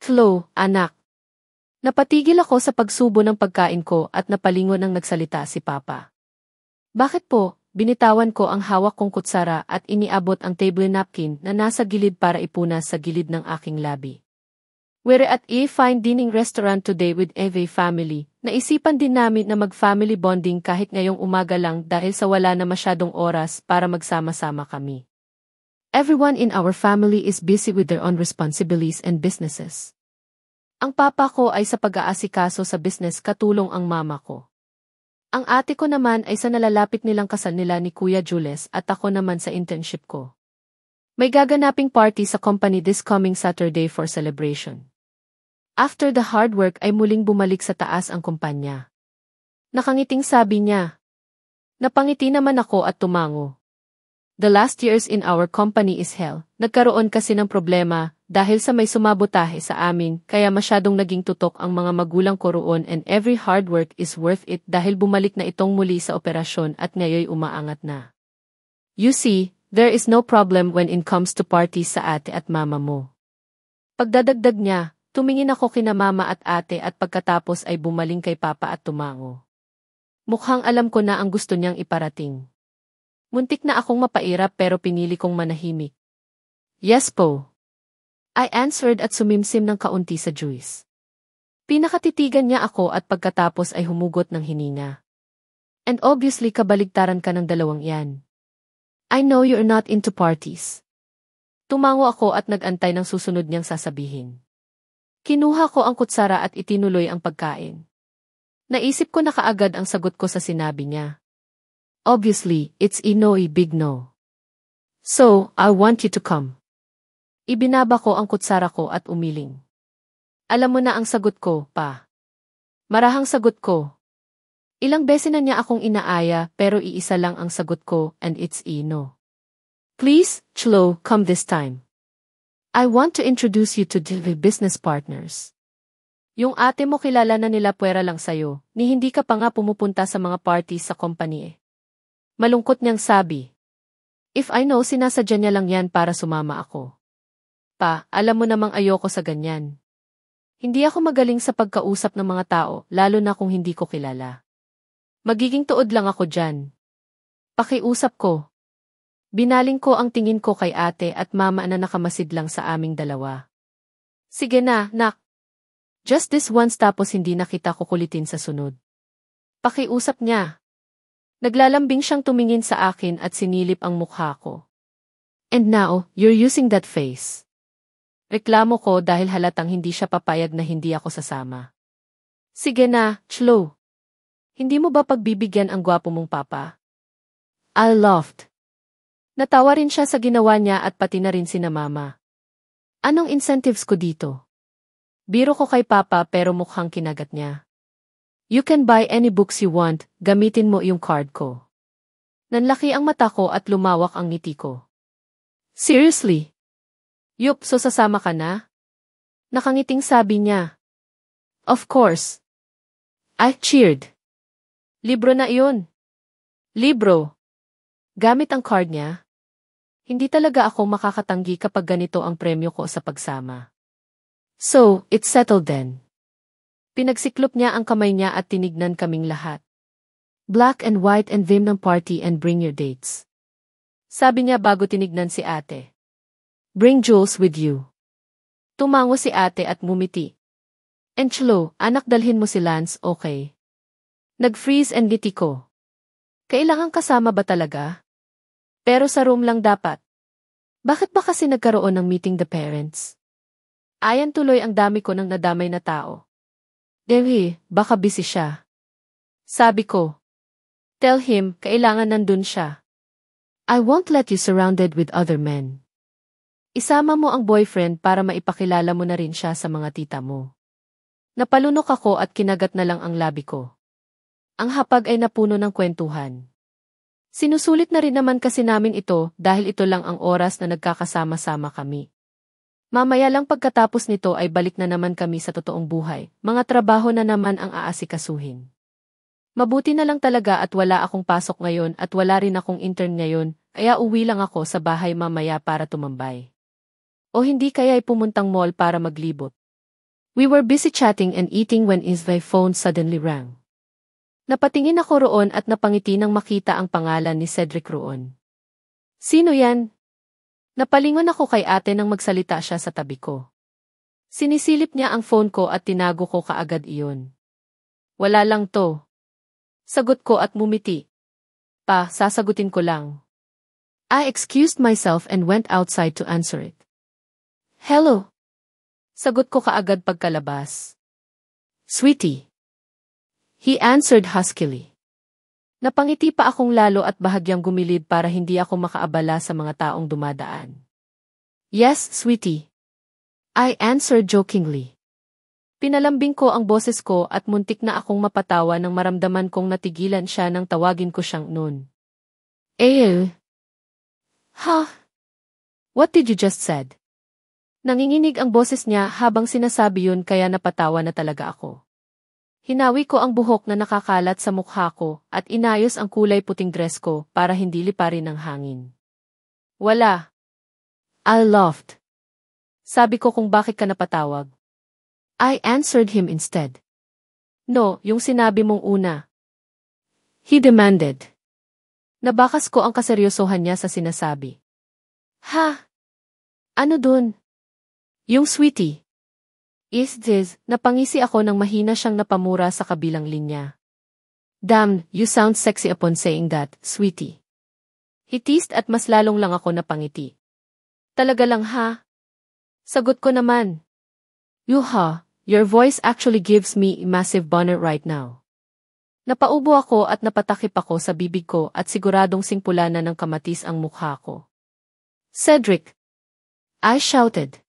Flo, anak. Napatigil ako sa pagsubo ng pagkain ko at napalingon ng nagsalita si Papa. Bakit po? Binitawan ko ang hawak kong kutsara at iniabot ang table napkin na nasa gilid para ipunas sa gilid ng aking labi. We're at a fine dining restaurant today with Eve family. Naisipan din namin na mag-family bonding kahit ngayong umaga lang dahil sa wala na masyadong oras para magsama-sama kami. Everyone in our family is busy with their own responsibilities and businesses. Ang papa ko ay sa pag-aasikaso sa business katulong ang mama ko. Ang ate ko naman ay sa nalalapit nilang kasal nila ni Kuya Jules at ako naman sa internship ko. May gaganaping party sa company this coming Saturday for celebration. After the hard work ay muling bumalik sa taas ang kumpanya. Nakangiting sabi niya. Napangiti naman ako at tumango. The last years in our company is hell. Nagkaroon kasi ng problema dahil sa may sumabotahe sa amin kaya masyadong naging tutok ang mga magulang ko roon and every hard work is worth it dahil bumalik na itong muli sa operasyon at ngayoy umaangat na. You see, there is no problem when it comes to parties sa ate at mama mo. Pagdadagdag niya, tumingin ako kina mama at ate at pagkatapos ay bumaling kay papa at tumango. Mukhang alam ko na ang gusto niyang iparating. Muntik na akong mapairap pero pinili kong manahimik. Yes po. I answered at sumimsim ng kaunti sa juice. Pinakatitigan niya ako at pagkatapos ay humugot ng hininga. And obviously kabaligtaran ka ng dalawang yan. I know you're not into parties. Tumango ako at nag-antay ng susunod niyang sasabihin. Kinuha ko ang kutsara at itinuloy ang pagkain. Naisip ko na kaagad ang sagot ko sa sinabi niya. Obviously, it's a big no. So, I want you to come. Ibinaba ko ang kutsara ko at umiling. Alam mo na ang sagot ko, pa. Marahang sagot ko. Ilang beses na niya akong inaaya pero iisa lang ang sagot ko and it's a no. Please, Chlo, come this time. I want to introduce you to the business partners. Yung ate mo kilala na nila puwera lang sayo, ni hindi ka pa nga pumupunta sa mga parties sa company eh. Malungkot niyang sabi. If I know sinasadya niya lang yan para sumama ako. Pa, alam mo namang ayoko sa ganyan. Hindi ako magaling sa pagkausap ng mga tao, lalo na kung hindi ko kilala. Magiging tuod lang ako dyan. Pakiusap ko. Binaling ko ang tingin ko kay ate at mama na nakamasid lang sa aming dalawa. Sige na, nak. Just this once tapos hindi na kita kukulitin sa sunod. Pakiusap niya. Naglalambing siyang tumingin sa akin at sinilip ang mukha ko. And now, you're using that face. Reklamo ko dahil halatang hindi siya papayag na hindi ako sasama. Sige na, Chlo. Hindi mo ba pagbibigyan ang gwapo mong papa? I laughed. Natawa rin siya sa ginawa niya at pati na rin sina mama. Anong incentives ko dito? Biro ko kay papa pero mukhang kinagat niya. You can buy any books you want, gamitin mo yung card ko. Nanlaki ang mata ko at lumawak ang ngiti ko. Seriously? Yup, so sasama ka na? Nakangiting sabi niya. Of course. I cheered. Libro na iyon. Libro. Gamit ang card niya. Hindi talaga ako makakatanggi kapag ganito ang premyo ko sa pagsama. So, it's settled then. Pinagsiklop niya ang kamay niya at tinignan kaming lahat. Black and white and theme ng party and bring your dates. Sabi niya bago tinignan si ate. Bring Jules with you. Tumango si ate at ngumiti. And Chlo, anak dalhin mo si Lance, okay? Nag-freeze and ngiti ko. Kailangan kasama ba talaga? Pero sa room lang dapat. Bakit ba kasi nagkaroon ng meeting the parents? Ayan tuloy ang dami ko ng nadamay na tao. Dewi, baka busy siya. Sabi ko. Tell him, kailangan nandun siya. I won't let you surrounded with other men. Isama mo ang boyfriend para maipakilala mo na rin siya sa mga tita mo. Napalunok ako at kinagat na lang ang labi ko. Ang hapag ay napuno ng kwentuhan. Sinusulit na rin naman kasi namin ito dahil ito lang ang oras na nagkakasama-sama kami. Mamaya lang pagkatapos nito ay balik na naman kami sa totoong buhay, mga trabaho na naman ang aasikasuhin. Mabuti na lang talaga at wala akong pasok ngayon at wala rin akong intern ngayon, kaya uwi lang ako sa bahay mamaya para tumambay. O hindi kaya'y pumuntang mall para maglibot. We were busy chatting and eating when my phone suddenly rang. Napatingin ako roon at napangiti nang makita ang pangalan ni Cedric roon. Sino yan? Napalingon ako kay ate nang magsalita siya sa tabi ko. Sinisilip niya ang phone ko at tinago ko kaagad iyon. Wala lang to. Sagot ko at mumiti. Sasagutin ko lang. I excused myself and went outside to answer it. Hello. Sagot ko kaagad pagkalabas. Sweetie. He answered huskily. Napangiti pa akong lalo at bahagyang gumilid para hindi ako makaabala sa mga taong dumadaan. Yes, sweetie. I answered jokingly. Pinalambing ko ang boses ko at muntik na akong mapatawa nang maramdaman kong natigilan siya nang tawagin ko siyang noon. Ha? What did you just said? Nanginginig ang boses niya habang sinasabi yun kaya napatawa na talaga ako. Hinawi ko ang buhok na nakakalat sa mukha ko at inayos ang kulay puting dress ko para hindi liparin ng hangin. Wala. I laughed. Sabi ko kung bakit ka napatawag. I answered him instead. No, yung sinabi mong una. He demanded. Nabakas ko ang kaseryosohan niya sa sinasabi. Ha? Ano dun? Yung sweetie. Is this, napangisi ako nang mahina siyang napamura sa kabilang linya. Damn, you sound sexy upon saying that, sweetie. He teased at mas lalong lang ako napangiti. Talaga lang ha? Sagot ko naman. Yuha, your voice actually gives me a massive boner right now. Napaubo ako at napatakip ako sa bibig ko at siguradong singpula na ng kamatis ang mukha ko. Cedric! I shouted.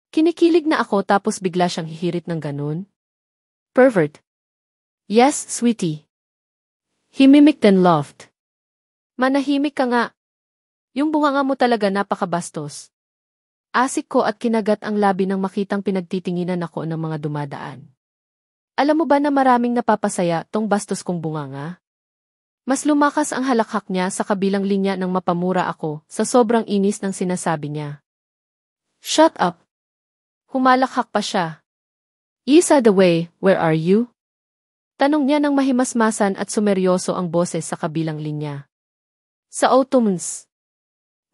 Kinikilig na ako tapos bigla siyang hihirit ng ganun. Pervert. Yes, sweetie. He mimicked and laughed. Manahimik ka nga. Yung bunganga mo talaga napakabastos. Asik ko at kinagat ang labi nang makitang pinagtitinginan ako ng mga dumadaan. Alam mo ba na maraming napapasaya tong bastos kong bunganga? Mas lumakas ang halakhak niya sa kabilang linya nang mapamura ako sa sobrang inis ng sinasabi niya. Shut up! Humalakhak pa siya. Isa the way, where are you? Tanong niya nang mahimasmasan at sumeryoso ang boses sa kabilang linya. Sa Ottomans.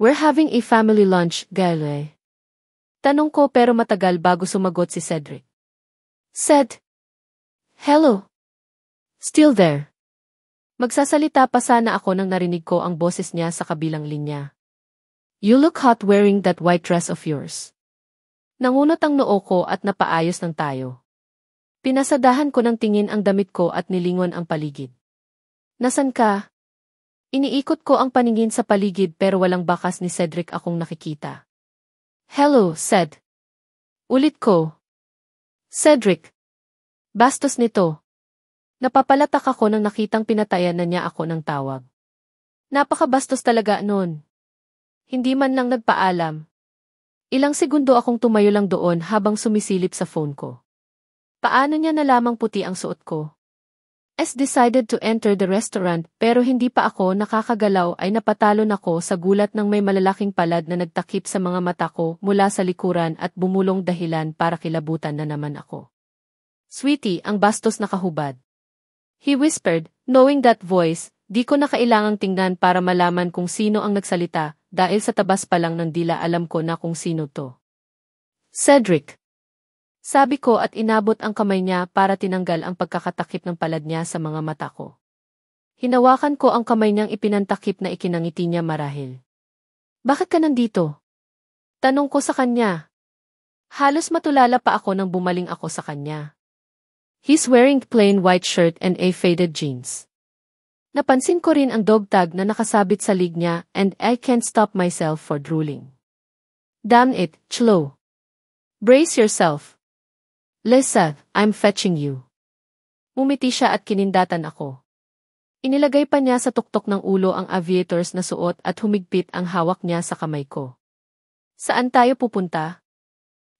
We're having a family lunch, gale. Tanong ko pero matagal bago sumagot si Cedric. Said. Hello. Still there. Magsasalita pa sana ako nang narinig ko ang boses niya sa kabilang linya. You look hot wearing that white dress of yours. Nangunot ang noo ko at napaayos ng tayo. Pinasadahan ko ng tingin ang damit ko at nilingon ang paligid. Nasan ka? Iniikot ko ang paningin sa paligid pero walang bakas ni Cedric akong nakikita. Hello, Ced. Ulit ko. Cedric. Bastos nito. Napapalatak ako nang nakitang pinatayan na niya ako ng tawag. Napakabastos talaga noon. Hindi man lang nagpaalam. Ilang segundo akong tumayo lang doon habang sumisilip sa phone ko. Paano niya nalamang puti ang suot ko? Decided to enter the restaurant pero hindi pa ako nakakagalaw ay napatalon ako sa gulat ng may malalaking palad na nagtakip sa mga mata ko mula sa likuran at bumulong dahilan para kilabutan na naman ako. Sweetie, ang bastos na kahubad. He whispered, knowing that voice, di ko na kailangang tingnan para malaman kung sino ang nagsalita. Dahil sa tabas pa lang ng dila alam ko na kung sino to. Cedric. Sabi ko at inabot ang kamay niya para tinanggal ang pagkakatakip ng palad niya sa mga mata ko. Hinawakan ko ang kamay niyang ipinantakip na ikinangiti niya marahil. Bakit ka nandito? Tanong ko sa kanya. Halos matulala pa ako nang bumaling ako sa kanya. He's wearing plain white shirt and a faded jeans. Napansin ko rin ang dog tag na nakasabit sa leg niya and I can't stop myself for drooling. Damn it, Chlo. Brace yourself. Lisa, I'm fetching you. Umiti siya at kinindatan ako. Inilagay pa niya sa tuktok ng ulo ang aviators na suot at humigpit ang hawak niya sa kamay ko. Saan tayo pupunta?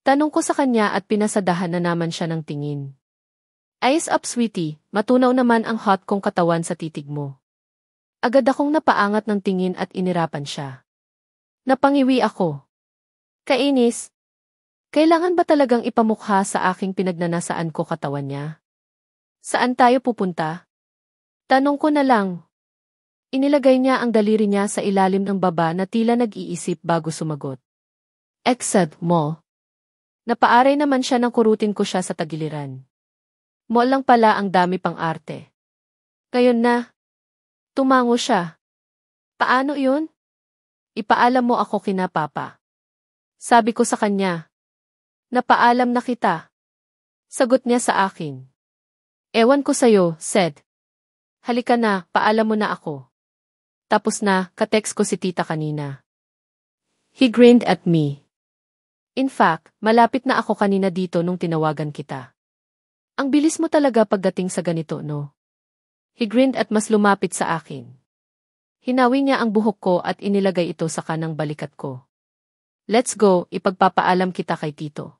Tanong ko sa kanya at pinasadahan na naman siya ng tingin. Eyes up, sweetie, matunaw naman ang hot kong katawan sa titig mo. Agad akong napaangat ng tingin at inirapan siya. Napangiwi ako. Kainis. Kailangan ba talagang ipamukha sa aking pinagnanasaan ko katawan niya? Saan tayo pupunta? Tanong ko na lang. Inilagay niya ang daliri niya sa ilalim ng baba na tila nag-iisip bago sumagot. Exit mall. Napaaray naman siya nang kurutin ko siya sa tagiliran. Mall lang pala ang dami pang arte. Ngayon na. Tumango siya. Paano yun? Ipaalam mo ako kina Papa. Sabi ko sa kanya. Napaalam na kita. Sagot niya sa akin. Ewan ko sa'yo, said. Halika na, paalam mo na ako. Tapos na, katext ko si tita kanina. He grinned at me. In fact, malapit na ako kanina dito nung tinawagan kita. Ang bilis mo talaga pagdating sa ganito, no? He grinned at mas lumapit sa akin. Hinawi niya ang buhok ko at inilagay ito sa kanang balikat ko. Let's go, ipagpapaalam kita kay tito.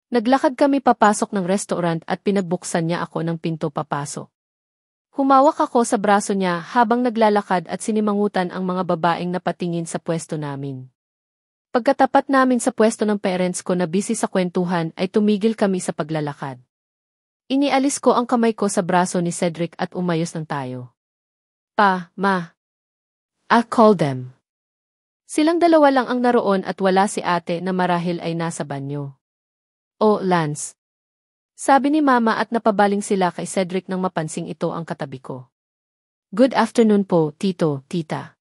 Naglakad kami papasok ng restaurant at pinagbuksan niya ako ng pinto papasok. Humawak ako sa braso niya habang naglalakad at sinimangutan ang mga babaeng napatingin sa pwesto namin. Pagkatapat namin sa pwesto ng parents ko na busy sa kwentuhan ay tumigil kami sa paglalakad. Inialis ko ang kamay ko sa braso ni Cedric at umayos ng tayo. Pa, ma. I'll call them. Silang dalawa lang ang naroon at wala si ate na marahil ay nasa banyo. Oh, Lance. Sabi ni Mama at napabaling sila kay Cedric nang mapansing ito ang katabi ko. Good afternoon po, tito, tita.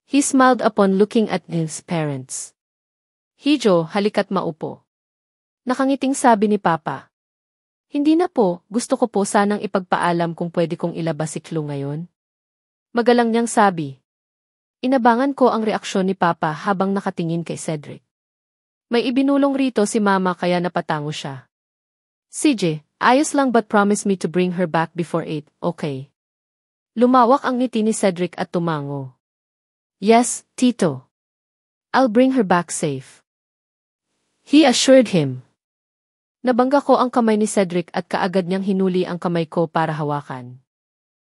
He smiled upon looking at his parents. Hijo, halika't maupo. Nakangiting sabi ni Papa. Hindi na po, gusto ko po sanang ipagpaalam kung pwede kong ilabas si Chloe ngayon. Magalang niyang sabi. Inabangan ko ang reaksyon ni Papa habang nakatingin kay Cedric. May ibinulong rito si Mama kaya napatango siya. CJ, ayos lang but promise me to bring her back before 8, okay? Lumawak ang ngiti ni Cedric at tumango. Yes, Tito. I'll bring her back safe. He assured him. Nabangga ko ang kamay ni Cedric at kaagad niyang hinuli ang kamay ko para hawakan.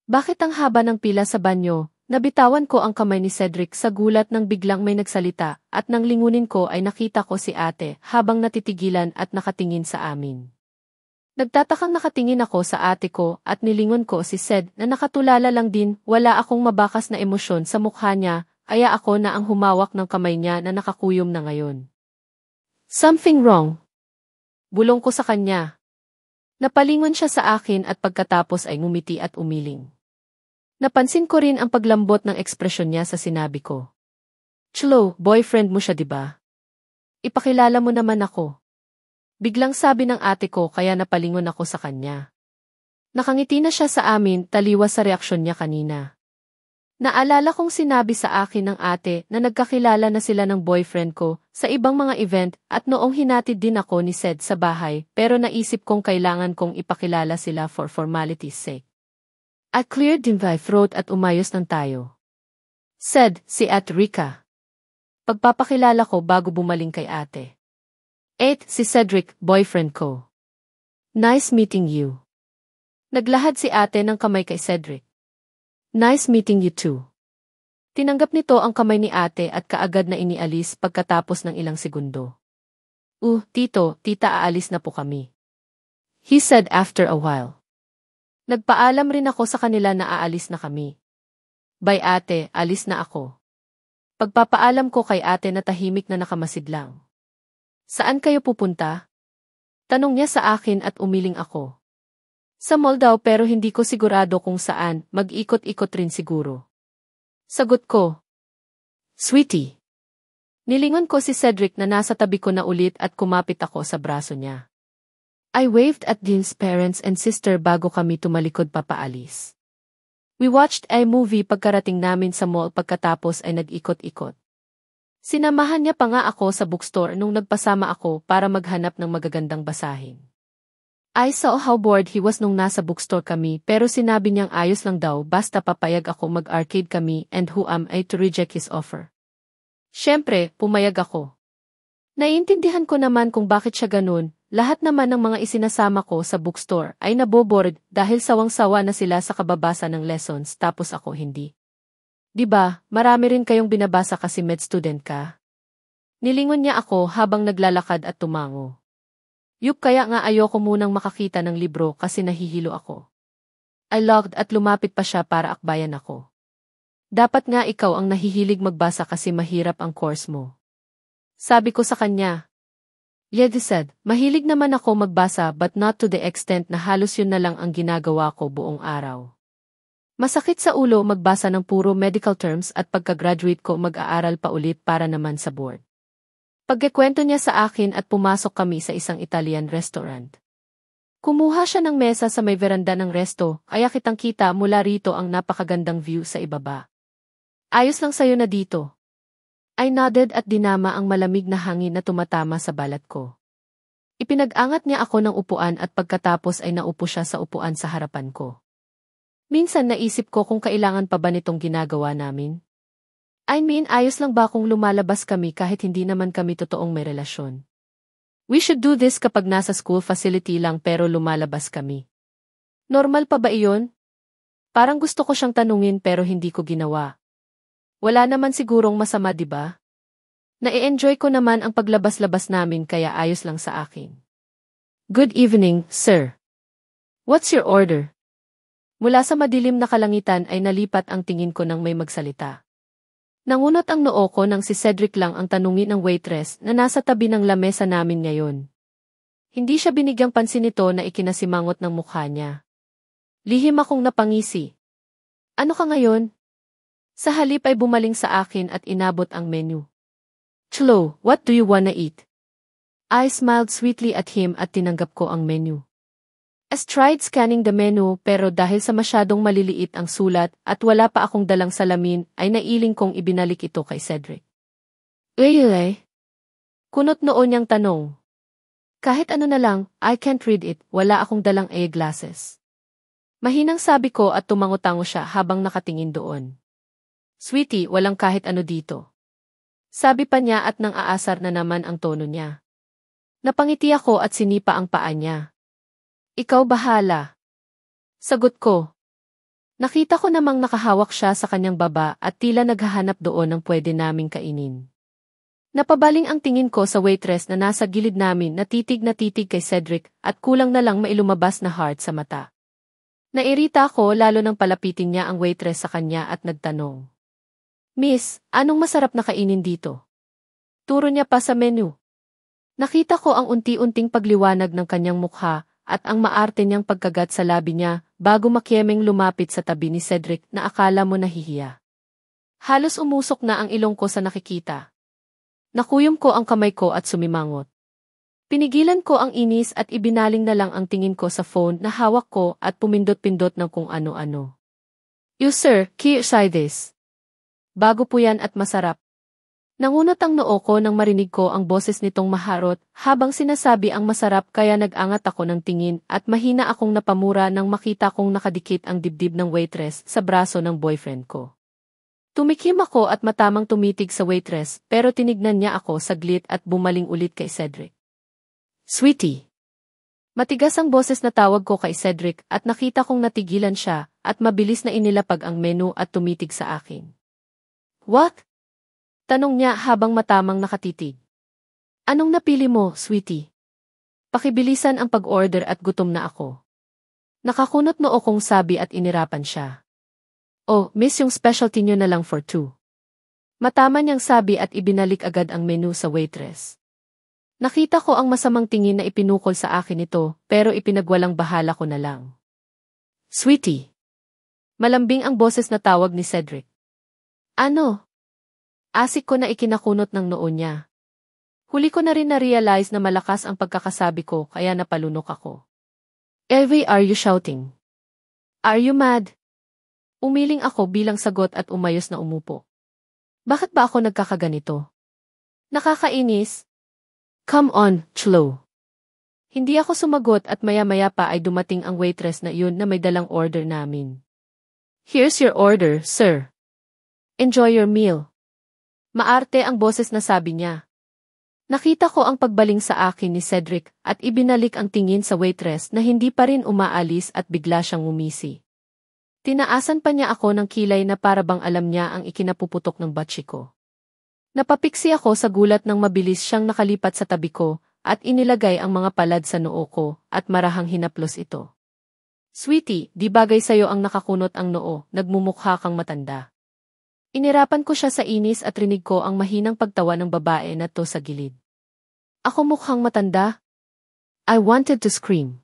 Bakit ang haba ng pila sa banyo? Nabitawan ko ang kamay ni Cedric sa gulat nang biglang may nagsalita at nang lingunin ko ay nakita ko si ate habang natitigilan at nakatingin sa amin. Nagtatakang nakatingin ako sa ate ko at nilingon ko si Ced na nakatulala lang din, wala akong mabakas na emosyon sa mukha niya, kaya ako na ang humawak ng kamay niya na nakakuyom na ngayon. Something wrong? Bulong ko sa kanya. Napalingon siya sa akin at pagkatapos ay ngumiti at umiling. Napansin ko rin ang paglambot ng ekspresyon niya sa sinabi ko. Chloe, boyfriend mo siya diba? Ipakilala mo naman ako. Biglang sabi ng ate ko kaya napalingon ako sa kanya. Nakangiti na siya sa amin taliwas sa reaksyon niya kanina. Naalala kong sinabi sa akin ng ate na nagkakilala na sila ng boyfriend ko sa ibang mga event at noong hinatid din ako ni Ced sa bahay pero naisip kong kailangan kong ipakilala sila for formality's sake. I cleared my throat at umayos ng tayo. Said, si Ate Rica. Pagpapakilala ko bago bumaling kay ate. 8. Si Cedric, boyfriend ko. Nice meeting you. Naglahad si ate ng kamay kay Cedric. Nice meeting you too. Tinanggap nito ang kamay ni ate at kaagad na inialis pagkatapos ng ilang segundo. Tito, tita aalis na po kami. He said after a while. Nagpaalam rin ako sa kanila na aalis na kami. Bye ate, alis na ako. Pagpapaalam ko kay ate na tahimik na nakamasid lang. Saan kayo pupunta? Tanong niya sa akin at umiling ako. Sa mall daw pero hindi ko sigurado kung saan, mag-ikot-ikot rin siguro. Sagot ko. Sweetie. Nilingon ko si Cedric na nasa tabi ko na ulit at kumapit ako sa braso niya. I waved at Dean's parents and sister bago kami tumalikod papaalis. We watched a movie pagkarating namin sa mall pagkatapos ay nag-ikot-ikot. Sinamahan niya pa nga ako sa bookstore nung nagpasama ako para maghanap ng magagandang basahin. I saw how bored he was nung nasa bookstore kami pero sinabi niyang ayos lang daw basta papayag ako mag-arcade kami and who am I to reject his offer. Siyempre, pumayag ako. Naiintindihan ko naman kung bakit siya ganun. Lahat naman ng mga isinasama ko sa bookstore ay nabobored dahil sawang-sawa na sila sa kababasa ng lessons tapos ako hindi. Diba, marami rin kayong binabasa kasi med student ka? Nilingon niya ako habang naglalakad at tumango. Yup, kaya nga ayoko munang makakita ng libro kasi nahihilo ako. I logged at lumapit pa siya para akbayan ako. Dapat nga ikaw ang nahihilig magbasa kasi mahirap ang course mo. Sabi ko sa kanya. Yedi said, mahilig naman ako magbasa but not to the extent na halos yun na lang ang ginagawa ko buong araw. Masakit sa ulo magbasa ng puro medical terms at pagka-graduate ko mag-aaral pa ulit para naman sa board. Pagkikwento niya sa akin at pumasok kami sa isang Italian restaurant. Kumuha siya ng mesa sa may veranda ng resto, kaya kitang-kita mula rito ang napakagandang view sa ibaba. Ayos lang sa'yo na dito. I nodded at dinama ang malamig na hangin na tumatama sa balat ko. Ipinag-angat niya ako ng upuan at pagkatapos ay naupo siya sa upuan sa harapan ko. Minsan naisip ko kung kailangan pa ba nitong ginagawa namin. I mean, ayos lang ba kung lumalabas kami kahit hindi naman kami totoong may relasyon? We should do this kapag nasa school facility lang pero lumalabas kami. Normal pa ba iyon? Parang gusto ko siyang tanungin pero hindi ko ginawa. Wala naman sigurong masama, di ba? Na-enjoy ko naman ang paglabas-labas namin kaya ayos lang sa akin. Good evening, sir. What's your order? Mula sa madilim na kalangitan ay nalipat ang tingin ko nang may magsalita. Nangunot ang noo ko nang si Cedric lang ang tanungin ng waitress na nasa tabi ng lamesa namin ngayon. Hindi siya binigyang pansin nito na ikinasimangot ng mukha niya. Lihim akong napangisi. Ano ka ngayon? Sa halip ay bumaling sa akin at inabot ang menu. Chlo, what do you wanna eat? I smiled sweetly at him at tinanggap ko ang menu. I tried scanning the menu pero dahil sa masyadong maliliit ang sulat at wala pa akong dalang salamin ay nailing kong ibinalik ito kay Cedric. Really? Kunot noon niyang tanong. Kahit ano na lang, I can't read it, wala akong dalang eyeglasses. Mahinang sabi ko at tumango-tango siya habang nakatingin doon. Sweetie, walang kahit ano dito. Sabi pa niya at nang aasar na naman ang tono niya. Napangiti ako at sinipa ang paa niya. Ikaw bahala. Sagot ko. Nakita ko namang nakahawak siya sa kanyang baba at tila naghahanap doon ng pwede naming kainin. Napabaling ang tingin ko sa waitress na nasa gilid namin na titig kay Cedric at kulang na lang mailumabas na heart sa mata. Nairita ako lalo nang palapitin niya ang waitress sa kanya at nagtanong. Miss, anong masarap na kainin dito? Turo niya pa sa menu. Nakita ko ang unti-unting pagliwanag ng kanyang mukha at ang maarte niyang pagkagat sa labi niya bago makiemeng lumapit sa tabi ni Cedric na akala mo nahihiya. Halos umusok na ang ilong ko sa nakikita. Nakuyom ko ang kamay ko at sumimangot. Pinigilan ko ang inis at ibinaling na lang ang tingin ko sa phone na hawak ko at pumindot-pindot ng kung ano-ano. You sir, can you try this? Bago po yan at masarap. Nangunot ang noo ko nang marinig ko ang boses nitong maharot habang sinasabi ang masarap kaya nag-angat ako ng tingin at mahina akong napamura nang makita kong nakadikit ang dibdib ng waitress sa braso ng boyfriend ko. Tumikim ako at matamang tumitig sa waitress pero tinignan niya ako saglit at bumaling ulit kay Cedric. Sweetie. Matigas ang boses na tawag ko kay Cedric at nakita kong natigilan siya at mabilis na inilapag ang menu at tumitig sa akin. What? Tanong niya habang matamang nakatitig. Anong napili mo, sweetie? Pakibilisan ang pag-order at gutom na ako. Nakakunot noo kong sabi at inirapan siya. Oh, miss yung specialty nyo na lang for two. Matama niyang sabi at ibinalik agad ang menu sa waitress. Nakita ko ang masamang tingin na ipinukol sa akin ito pero ipinagwalang bahala ko na lang. Sweetie. Malambing ang boses na tawag ni Cedric. Ano? Asik ko na ikinakunot ng noo niya. Huli ko na rin na-realize na malakas ang pagkakasabi ko kaya napalunok ako. Why are you shouting? Are you mad? Umiling ako bilang sagot at umayos na umupo. Bakit ba ako nagkakaganito? Nakakainis? Come on, Chlo. Hindi ako sumagot at maya-maya pa ay dumating ang waitress na yun na may dalang order namin. Here's your order, sir. Enjoy your meal. Maarte ang boses na sabi niya. Nakita ko ang pagbaling sa akin ni Cedric at ibinalik ang tingin sa waitress na hindi pa rin umaalis at bigla siyang umisi. Tinaasan pa niya ako ng kilay na para bang alam niya ang ikinapuputok ng batsi ko. Napapiksi ako sa gulat nang mabilis siyang nakalipat sa tabi ko at inilagay ang mga palad sa noo ko at marahang hinaplos ito. Sweetie, di bagay sa'yo ang nakakunot ang noo, nagmumukha kang matanda. Inirapan ko siya sa inis at rinig ko ang mahinang pagtawa ng babae na to sa gilid. Ako mukhang matanda? I wanted to scream.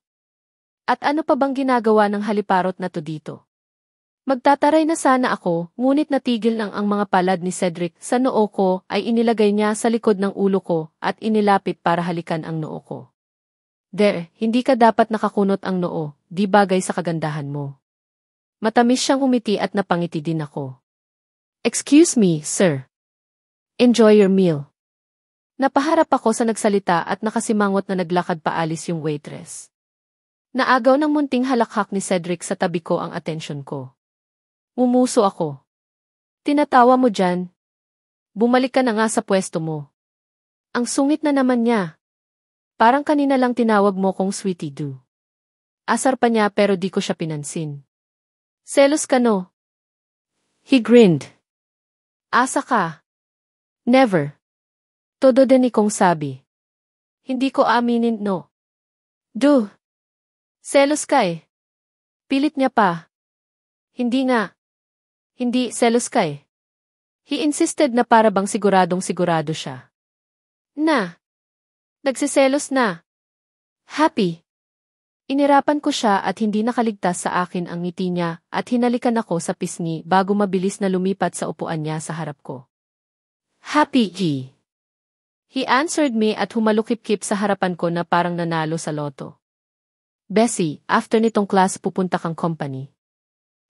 At ano pa bang ginagawa ng haliparot na to dito? Magtataray na sana ako, ngunit natigil nang ang mga palad ni Cedric sa noo ko ay inilagay niya sa likod ng ulo ko at inilapit para halikan ang noo ko. Der, hindi ka dapat nakakunot ang noo, di bagay sa kagandahan mo. Matamis siyang umiti at napangiti din ako. Excuse me, sir. Enjoy your meal. Napaharap ako sa nagsalita at nakasimangot na naglakad paalis yung waitress. Naagaw ng munting halakhak ni Cedric sa tabi ko ang atensyon ko. Umuso ako. Tinatawa mo dyan? Bumalik ka na nga sa pwesto mo. Ang sungit na naman niya. Parang kanina lang tinawag mo kong Sweetie Do. Asar pa niya pero di ko siya pinansin. Selos ka no? He grinned. Asa ka? Never. Todo din ikong sabi. Hindi ko aminin no. Do. Selos ka eh. Pilit niya pa. Hindi nga. Hindi, selos ka eh. He insisted na para bang siguradong sigurado siya. Na. Nagsiselos na. Happy. Inirapan ko siya at hindi nakaligtas sa akin ang ngiti niya at hinalikan ako sa pisngi bago mabilis na lumipat sa upuan niya sa harap ko. Happy, G. He answered me at humalukip-kip sa harapan ko na parang nanalo sa loto. Bessie, after nitong class pupunta kang company.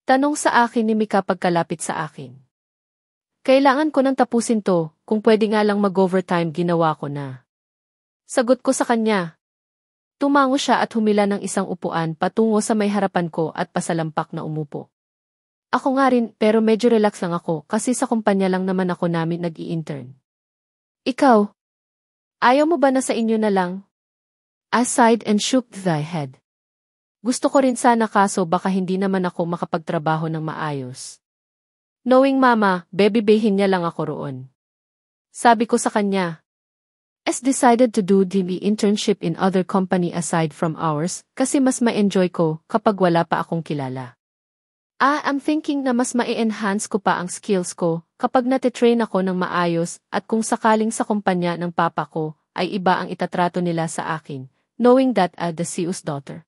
Tanong sa akin ni Mika pagkalapit sa akin. Kailangan ko nang tapusin to, kung pwede nga lang mag-overtime ginawa ko na. Sagot ko sa kanya. Tumango siya at humila ng isang upuan patungo sa may harapan ko at pasalampak na umupo. Ako nga rin pero medyo relax lang ako kasi sa kumpanya lang naman ako namin nag-i-intern. Ikaw? Ayaw mo ba na sa inyo na lang? I sighed and shook thy head. Gusto ko rin sana kaso baka hindi naman ako makapagtrabaho ng maayos. Knowing mama, bebebehin niya lang ako roon. Sabi ko sa kanya, as decided to do the internship in other company aside from ours kasi mas ma-enjoy ko kapag wala pa akong kilala. I'm thinking na mas ma-enhance ko pa ang skills ko kapag natitrain ako ng maayos at kung sakaling sa kumpanya ng papa ko ay iba ang itatrato nila sa akin, knowing that the CEO's daughter.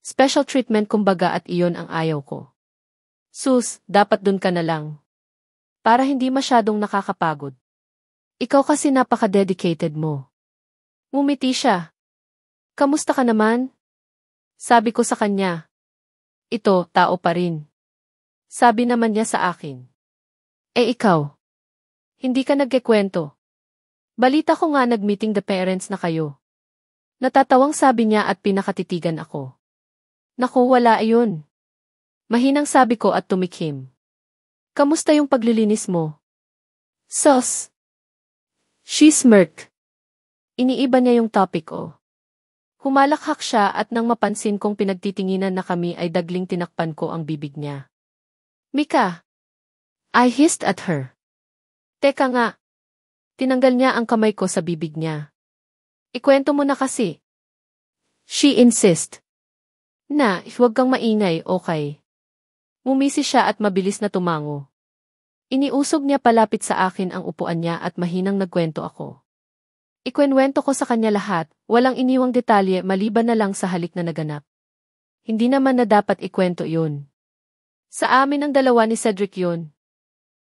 Special treatment kumbaga at iyon ang ayaw ko. Sus, dapat dun ka na lang. Para hindi masyadong nakakapagod. Ikaw kasi napaka-dedicated mo. Ngumiti siya. Kamusta ka naman? Sabi ko sa kanya. Ito, tao pa rin. Sabi naman niya sa akin. Ikaw? Hindi ka nagkikwento. Balita ko nga nag-meeting the parents na kayo. Natatawang sabi niya at pinakatitigan ako. Naku, wala ayun. Mahinang sabi ko at tumikim. Kamusta yung paglilinis mo? Sus. She smirked. Iniiba niya yung topic ko. Humalakhak siya at nang mapansin kong pinagtitinginan na kami ay dagling tinakpan ko ang bibig niya. Mika. I hissed at her. Teka nga. Tinanggal niya ang kamay ko sa bibig niya. Ikwento mo na kasi. She insist. Na, huwag kang maingay, okay. Ngumisi siya at mabilis na tumango. Iniusog niya palapit sa akin ang upuan niya at mahinang nagkwento ako. Ikwenwento ko sa kanya lahat, walang iniwang detalye maliban na lang sa halik na naganap. Hindi naman na dapat ikwento yun. Sa amin ang dalawa ni Cedric yun.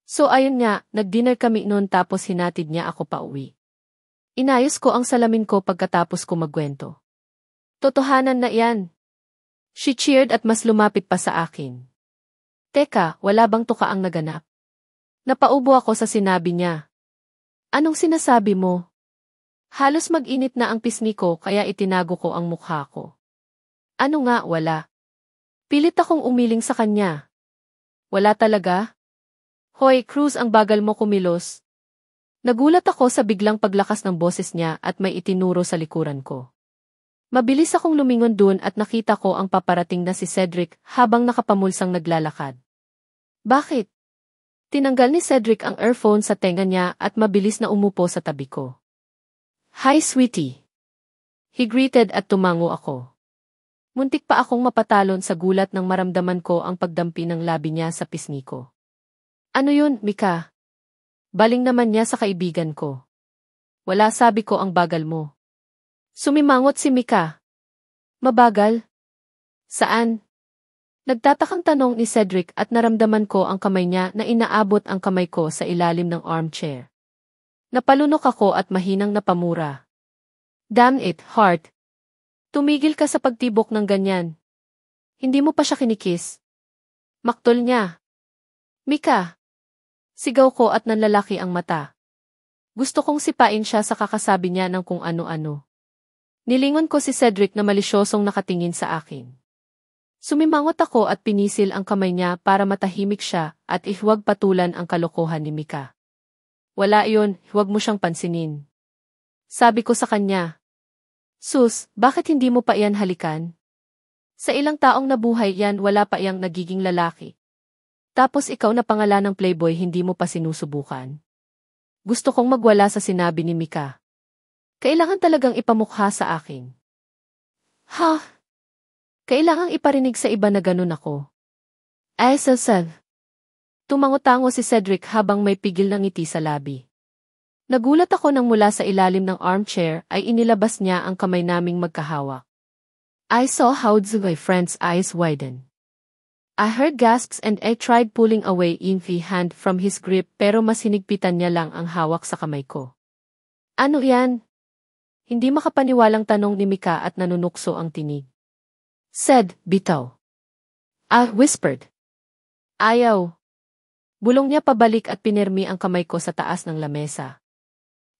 So ayun nga, nag-dinner kami noon tapos hinatid niya ako pa uwi. Inayos ko ang salamin ko pagkatapos ko magkwento. Totohanan na yan. She cheered at mas lumapit pa sa akin. Teka, wala bang tuka ang naganap? Napaubo ako sa sinabi niya. Anong sinasabi mo? Halos mag-init na ang pisngi ko kaya itinago ko ang mukha ko. Ano nga, wala. Pilit akong umiling sa kanya. Wala talaga? Hoy, Cruz, ang bagal mo kumilos. Nagulat ako sa biglang paglakas ng boses niya at may itinuro sa likuran ko. Mabilis akong lumingon dun at nakita ko ang paparating na si Cedric habang nakapamulsang naglalakad. Bakit? Tinanggal ni Cedric ang earphone sa tenga niya at mabilis na umupo sa tabi ko. "Hi, sweetie." He greeted at tumango ako. Muntik pa akong mapatalon sa gulat nang maramdaman ko ang pagdampi ng labi niya sa pisngi ko. "Ano yun, Mika?" Baling naman niya sa kaibigan ko. "Wala, sabi ko, ang bagal mo." Sumimangot si Mika. "Mabagal? Saan?" Nagtatakang tanong ni Cedric at naramdaman ko ang kamay niya na inaabot ang kamay ko sa ilalim ng armchair. Napalunok ako at mahinang napamura. "Damn it, heart. Tumigil ka sa pagtibok ng ganyan. Hindi mo pa siya kinikis." Maktol niya. "Mika!" Sigaw ko at nanlalaki ang mata. Gusto kong sipain siya sa kakasabi niya ng kung ano-ano. Nilingon ko si Cedric na malisyosong nakatingin sa akin. Sumimangot ako at pinisil ang kamay niya para matahimik siya at ihuwag patulan ang kalokohan ni Mika. "Wala yun, huwag mo siyang pansinin." Sabi ko sa kanya. "Sus, bakit hindi mo pa iyan halikan? Sa ilang taong nabuhay yan, wala pa iyang nagiging lalaki. Tapos ikaw na pangalan ng playboy, hindi mo pa sinusubukan." Gusto kong magwala sa sinabi ni Mika. Kailangan talagang ipamukha sa akin. Ha? Kailangang iparinig sa iba na ganun ako. Ay, sasal. Tumango-tango si Cedric habang may pigil ng ngiti sa labi. Nagulat ako nang mula sa ilalim ng armchair ay inilabas niya ang kamay naming magkahawak. I saw how my friend's eyes widen. I heard gasps and I tried pulling away Infi hand from his grip pero mas hinigpitan niya lang ang hawak sa kamay ko. "Ano yan?" Hindi makapaniwalang tanong ni Mika at nanunukso ang tinig. "Said, bitaw." I whispered. "Ayaw." Bulong niya pabalik at pinirmi ang kamay ko sa taas ng lamesa.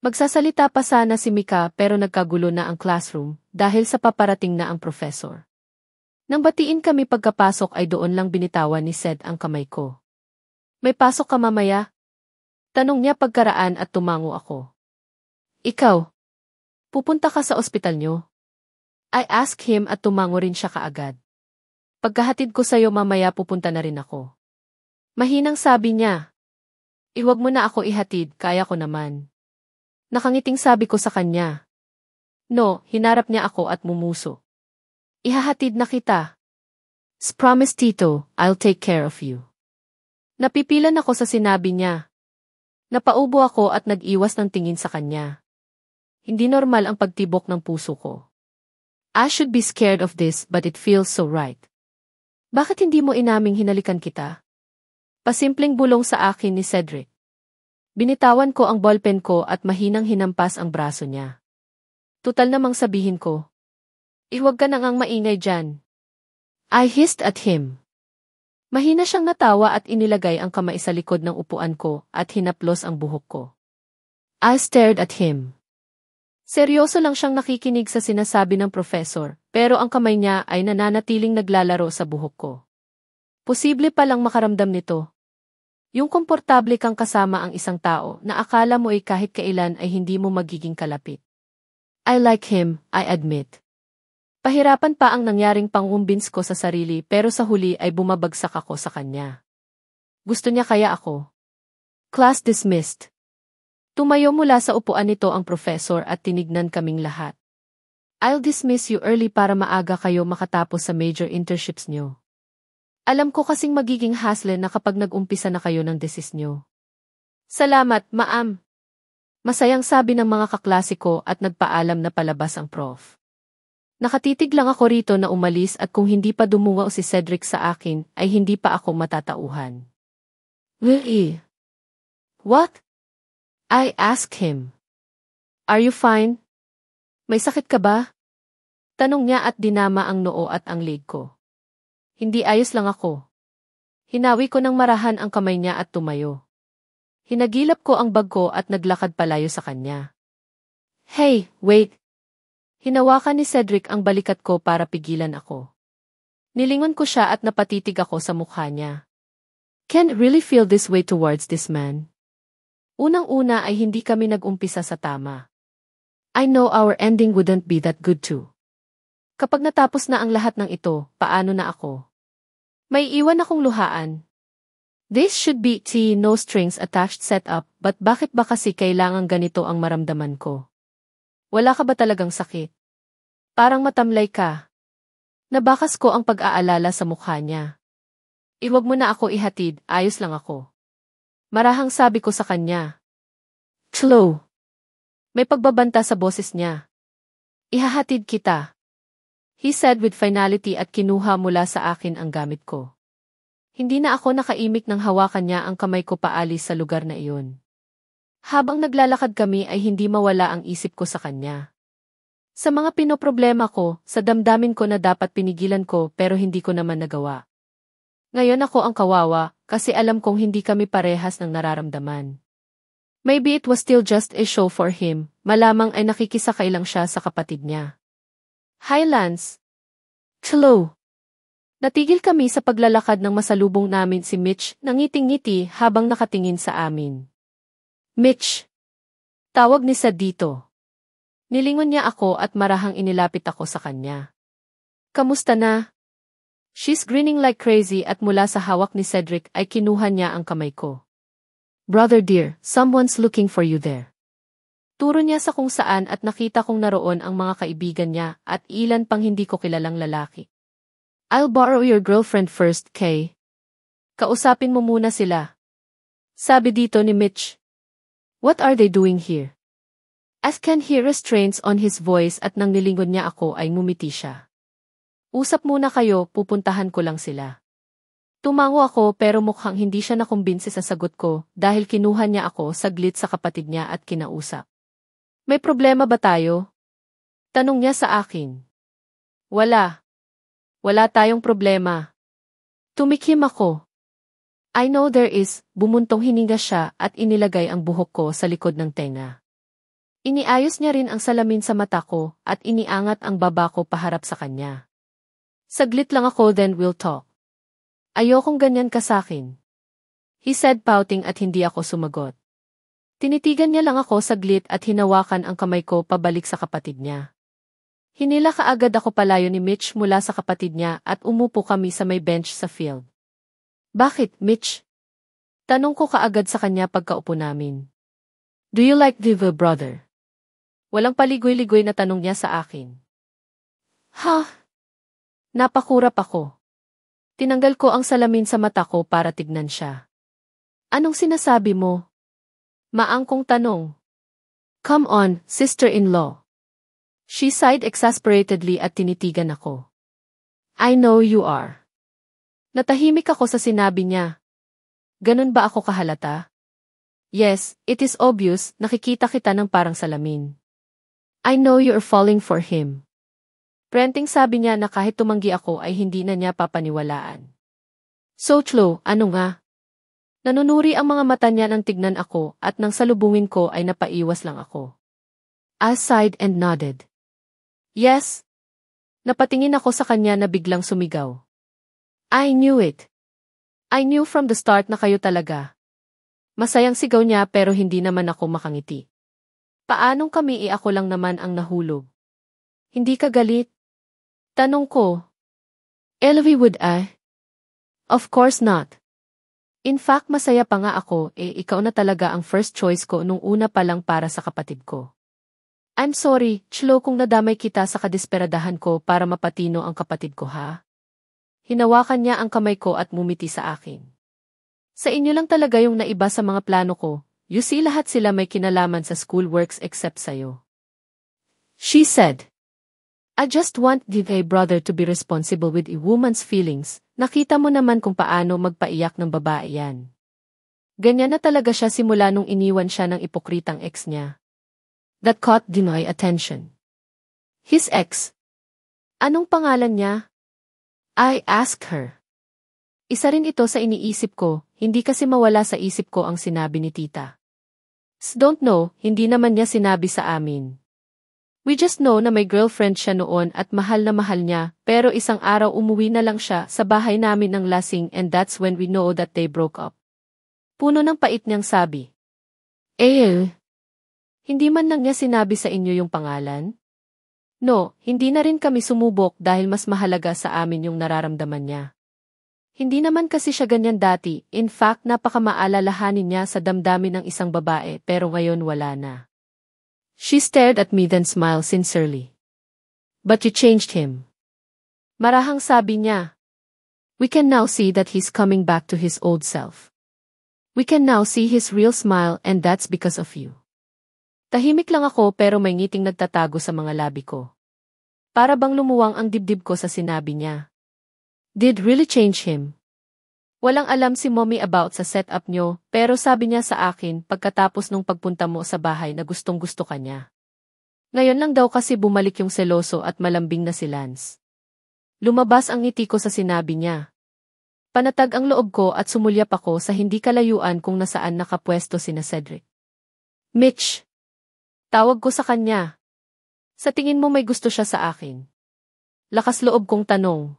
Magsasalita pa sana si Mika pero nagkagulo na ang classroom dahil sa paparating na ang professor. Nang batiin kami pagkapasok ay doon lang binitawan ni Sed ang kamay ko. "May pasok ka mamaya?" Tanong niya pagkaraan at tumango ako. "Ikaw? Pupunta ka sa ospital niyo?" I asked him at tumango rin siya kaagad. "Pagkahatid ko sa'yo mamaya pupunta na rin ako." Mahinang sabi niya. "Iwag mo na ako ihatid, kaya ko naman." Nakangiting sabi ko sa kanya. "No," hinarap niya ako at mumuso. "Ihahatid na kita." "Promise, Tito, I'll take care of you." Napipilan ako sa sinabi niya. Napaubo ako at nag-iwas ng tingin sa kanya. Hindi normal ang pagtibok ng puso ko. I should be scared of this but it feels so right. "Bakit hindi mo inaming hinalikan kita?" Pasimpleng bulong sa akin ni Cedric. Binitawan ko ang ballpen ko at mahinang hinampas ang braso niya. Tutal namang sabihin ko. "Iwag ka na ngang maingay dyan." I hissed at him. Mahina siyang natawa at inilagay ang kamay sa likod ng upuan ko at hinaplos ang buhok ko. I stared at him. Seryoso lang siyang nakikinig sa sinasabi ng professor, pero ang kamay niya ay nananatiling naglalaro sa buhok ko. Posible palang makaramdam nito. Yung komportable kang kasama ang isang tao na akala mo ay kahit kailan ay hindi mo magiging kalapit. I like him, I admit. Pahirapan pa ang nangyaring pangumbins ko sa sarili pero sa huli ay bumabagsak ako sa kanya. Gusto niya kaya ako. Class dismissed. Tumayo mula sa upuan nito ang professor at tinignan kaming lahat. "I'll dismiss you early para maaga kayo makatapos sa major internships nyo. Alam ko kasing magiging hassle na kapag nag-umpisa na kayo ng thesis nyo." "Salamat, ma'am." Masayang sabi ng mga kaklase ko at nagpaalam na palabas ang prof. Nakatitig lang ako rito na umalis at kung hindi pa dumungaw si Cedric sa akin ay hindi pa ako matatauhan. "Really? What?" I asked him. "Are you fine? May sakit ka ba?" Tanong niya at dinama ang noo at ang leg ko. "Hindi, ayos lang ako." Hinawi ko ng marahan ang kamay niya at tumayo. Hinagilap ko ang bag ko at naglakad palayo sa kanya. "Hey, wait." Hinawakan ni Cedric ang balikat ko para pigilan ako. Nilingon ko siya at napatitig ako sa mukha niya. "Can't really feel this way towards this man." Unang-una ay hindi kami nag-umpisa sa tama. I know our ending wouldn't be that good too. Kapag natapos na ang lahat ng ito, paano na ako? May iwan akong luhaan. This should be no strings attached setup, but bakit ba kasi kailangan ganito ang maramdaman ko? Wala ka ba talagang sakit? Parang matamlay ka. Nabakas ko ang pag-aalala sa mukha niya. Iwag mo na ako ihatid, ayos lang ako. Marahang sabi ko sa kanya. Chloe. May pagbabanta sa boses niya. Ihahatid kita. He said with finality at kinuha mula sa akin ang gamit ko. Hindi na ako nakaimik nang hawakan niya ang kamay ko paalis sa lugar na iyon. Habang naglalakad kami ay hindi mawala ang isip ko sa kanya. Sa mga pinoproblema ko, sa damdamin ko na dapat pinigilan ko pero hindi ko naman nagawa. Ngayon ako ang kawawa kasi alam kong hindi kami parehas ng nararamdaman. Maybe it was still just a show for him, malamang ay nakikisakay lang siya sa kapatid niya. Hi Lance. Chloe. Natigil kami sa paglalakad nang masalubong namin si Mitch na ngiting-ngiti habang nakatingin sa amin. Mitch. Tawag ni Sad dito. Nilingon niya ako at marahang inilapit ako sa kanya. Kamusta na? She's grinning like crazy at mula sa hawak ni Cedric ay kinuha niya ang kamay ko. Brother dear, someone's looking for you there. Turo niya sa kung saan at nakita kong naroon ang mga kaibigan niya at ilan pang hindi ko kilalang lalaki. I'll borrow your girlfriend first, Kay. Kausapin mo muna sila. Sabi dito ni Mitch. What are they doing here? As can hear restraints on his voice at nang nilingon niya ako ay ngumiti siya. Usap muna kayo, pupuntahan ko lang sila. Tumango ako pero mukhang hindi siya nakumbinsi sa sagot ko dahil kinuha niya ako saglit sa kapatid niya at kinausap. May problema ba tayo? Tanong niya sa akin. Wala. Wala tayong problema. Tumikim ako. I know there is, bumuntong hininga siya at inilagay ang buhok ko sa likod ng tenga. Iniayos niya rin ang salamin sa mata ko at iniangat ang baba ko paharap sa kanya. Saglit lang ako then we'll talk. Ayokong ganyan ka sakin. He said pouting at hindi ako sumagot. Tinitigan niya lang ako saglit at hinawakan ang kamay ko pabalik sa kapatid niya. Hinila kaagad ako palayo ni Mitch mula sa kapatid niya at umupo kami sa may bench sa field. Bakit, Mitch? Tanong ko kaagad sa kanya pagkaupo namin. Do you like the brother? Walang paligoy-ligoy na tanong niya sa akin. Ha? Napakurap ako. Tinanggal ko ang salamin sa mata ko para tignan siya. Anong sinasabi mo? Maangkong tanong. Come on, sister-in-law. She sighed exasperatedly at tinitigan ako. I know you are. Natahimik ako sa sinabi niya. Ganun ba ako kahalata? Yes, it is obvious, nakikita kita ng parang salamin. I know you're falling for him. Prenting sabi niya na kahit tumanggi ako ay hindi na niya papaniwalaan. So Chloe, ano nga? Nanunuri ang mga mata niya nang tignan ako at nang salubungin ko ay napaiwas lang ako. I sighed and nodded. Yes. Napatingin ako sa kanya na biglang sumigaw. I knew it. I knew from the start na kayo talaga. Masayang sigaw niya pero hindi naman ako makangiti. Paanong kami ako lang naman ang nahulog? Hindi ka galit? Tanong ko. Elvie would I? Of course not. In fact, masaya pa nga ako, ikaw na talaga ang first choice ko nung una pa lang para sa kapatid ko. I'm sorry, Chloe, kung nadamay kita sa kadesperadahan ko para mapatino ang kapatid ko ha? Hinawakan niya ang kamay ko at mumiti sa akin. Sa inyo lang talaga yung naiba sa mga plano ko, you see lahat sila may kinalaman sa schoolworks except sayo. She said. I just want the brother to be responsible with a woman's feelings. Nakita mo naman kung paano magpaiyak ng babae yan. Ganyan na talaga siya simula nung iniwan siya ng ipokritang ex niya. That caught my attention. His ex. Anong pangalan niya? I asked her. Isa rin ito sa iniisip ko, hindi kasi mawala sa isip ko ang sinabi ni tita. Don't know, hindi naman niya sinabi sa amin. We just know na may girlfriend siya noon at mahal na mahal niya, pero isang araw umuwi na lang siya sa bahay namin ng lasing and that's when we know that they broke up. Puno ng pait niyang sabi. Hindi man lang niya sinabi sa inyo yung pangalan? No, hindi na rin kami sumubok dahil mas mahalaga sa amin yung nararamdaman niya. Hindi naman kasi siya ganyan dati, in fact napakamaalalahanin niya sa damdamin ng isang babae pero ngayon wala na. She stared at me then smiled sincerely. But you changed him. Marahang sabi niya. We can now see that he's coming back to his old self. We can now see his real smile and that's because of you. Tahimik lang ako pero may ngiting nagtatago sa mga labi ko. Para bang lumuwang ang dibdib ko sa sinabi niya. Did really change him. Walang alam si mommy about sa setup nyo, pero sabi niya sa akin pagkatapos nung pagpunta mo sa bahay na gustong-gusto ka niya. Ngayon lang daw kasi bumalik yung seloso at malambing na si Lance. Lumabas ang ngiti ko sa sinabi niya. Panatag ang loob ko at sumulyap ako sa hindi kalayuan kung nasaan nakapwesto sina Cedric. Mitch! Tawag ko sa kanya. Sa tingin mo may gusto siya sa akin? Lakas loob kong tanong.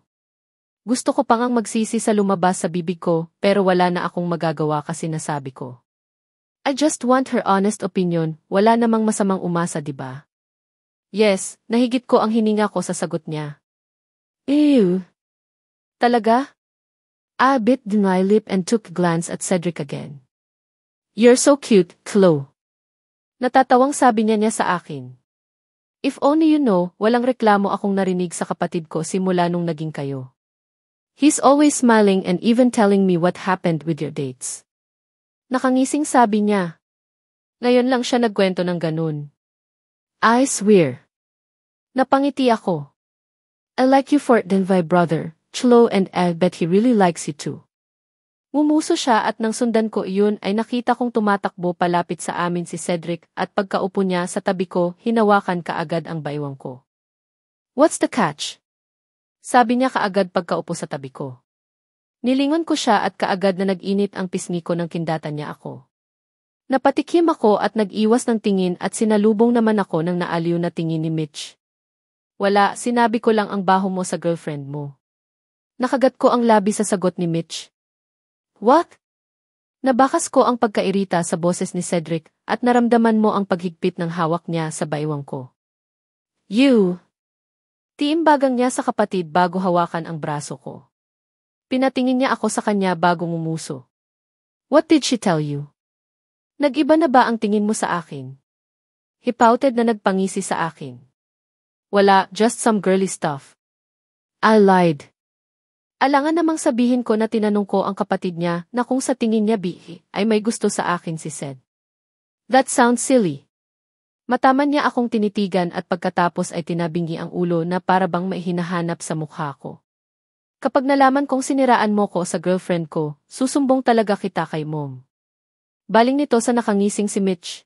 Gusto ko pang magsisi sa lumabas sa bibig ko pero wala na akong magagawa kasi nasabi ko. I just want her honest opinion, wala namang masamang umasa diba? Yes, nahigit ko ang hininga ko sa sagot niya. Ew! Talaga? I bit my lip and took a glance at Cedric again. You're so cute, Chloe. Natatawang sabi niya sa akin. If only you know, walang reklamo akong narinig sa kapatid ko simula nung naging kayo. He's always smiling and even telling me what happened with your dates. Nakangising sabi niya. Ngayon lang siya nagkwento ng ganun. I swear. Napangiti ako. I like you for then my brother, Chloe, and I bet he really likes you too. Ngumuso siya at nang sundan ko iyon ay nakita kong tumatakbo palapit sa amin si Cedric at pagkaupo niya sa tabi ko, hinawakan kaagad ang baywang ko. What's the catch? Sabi niya kaagad pagkaupo sa tabi ko. Nilingon ko siya at kaagad na nag-init ang pisngi ko nang kindatan niya ako. Napatikim ako at nag-iwas ng tingin at sinalubong naman ako ng naaliw na tingin ni Mitch. Wala, sinabi ko lang ang baho mo sa girlfriend mo. Nakagat ko ang labi sa sagot ni Mitch. What? Nabakas ko ang pagkairita sa boses ni Cedric at naramdaman mo ang paghigpit ng hawak niya sa baywang ko. You! Tiimbagang niya sa kapatid bago hawakan ang braso ko. Pinatingin niya ako sa kanya bago ngumuso. What did she tell you? Nag-iba na ba ang tingin mo sa akin? He pouted na nagpangisi sa akin. Wala, just some girly stuff. I lied. Alangan namang sabihin ko na tinanong ko ang kapatid niya na kung sa tingin niya bihi ay may gusto sa akin si Ced. That sounds silly. Mataman niya akong tinitigan at pagkatapos ay tinabingi ang ulo na para bang may hinahanap sa mukha ko. Kapag nalaman kong siniraan mo ko sa girlfriend ko, susumbong talaga kita kay mom. Baling nito sa nakangising si Mitch.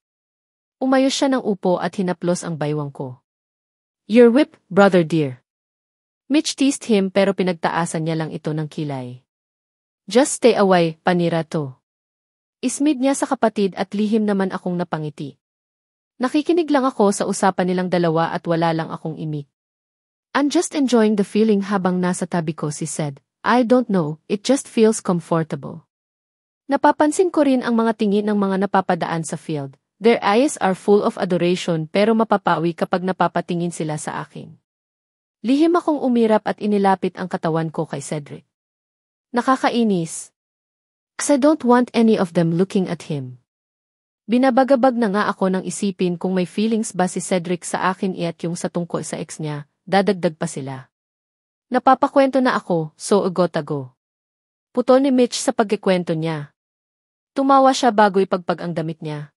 Umayos siya ng upo at hinaplos ang baywang ko. You're whip, brother dear. Mitch teased him pero pinagtaasan niya lang ito ng kilay. Just stay away, panira to. Ismid niya sa kapatid at lihim naman akong napangiti. Nakikinig lang ako sa usapan nilang dalawa at wala lang akong imik. I'm just enjoying the feeling habang nasa tabi ko si Ced. I don't know, it just feels comfortable. Napapansin ko rin ang mga tingin ng mga napapadaan sa field. Their eyes are full of adoration pero mapapawi kapag napapatingin sila sa akin. Lihim akong umirap at inilapit ang katawan ko kay Cedric. Nakakainis. I don't want any of them looking at him. Binabagabag na nga ako nang isipin kung may feelings ba si Cedric sa akin at yung sa tungkol sa ex niya, dadagdag pa sila. Napapakwento na ako, so agot-ago. Puto ni Mitch sa pagkikwento niya. Tumawa siya bago ipagpag ang damit niya.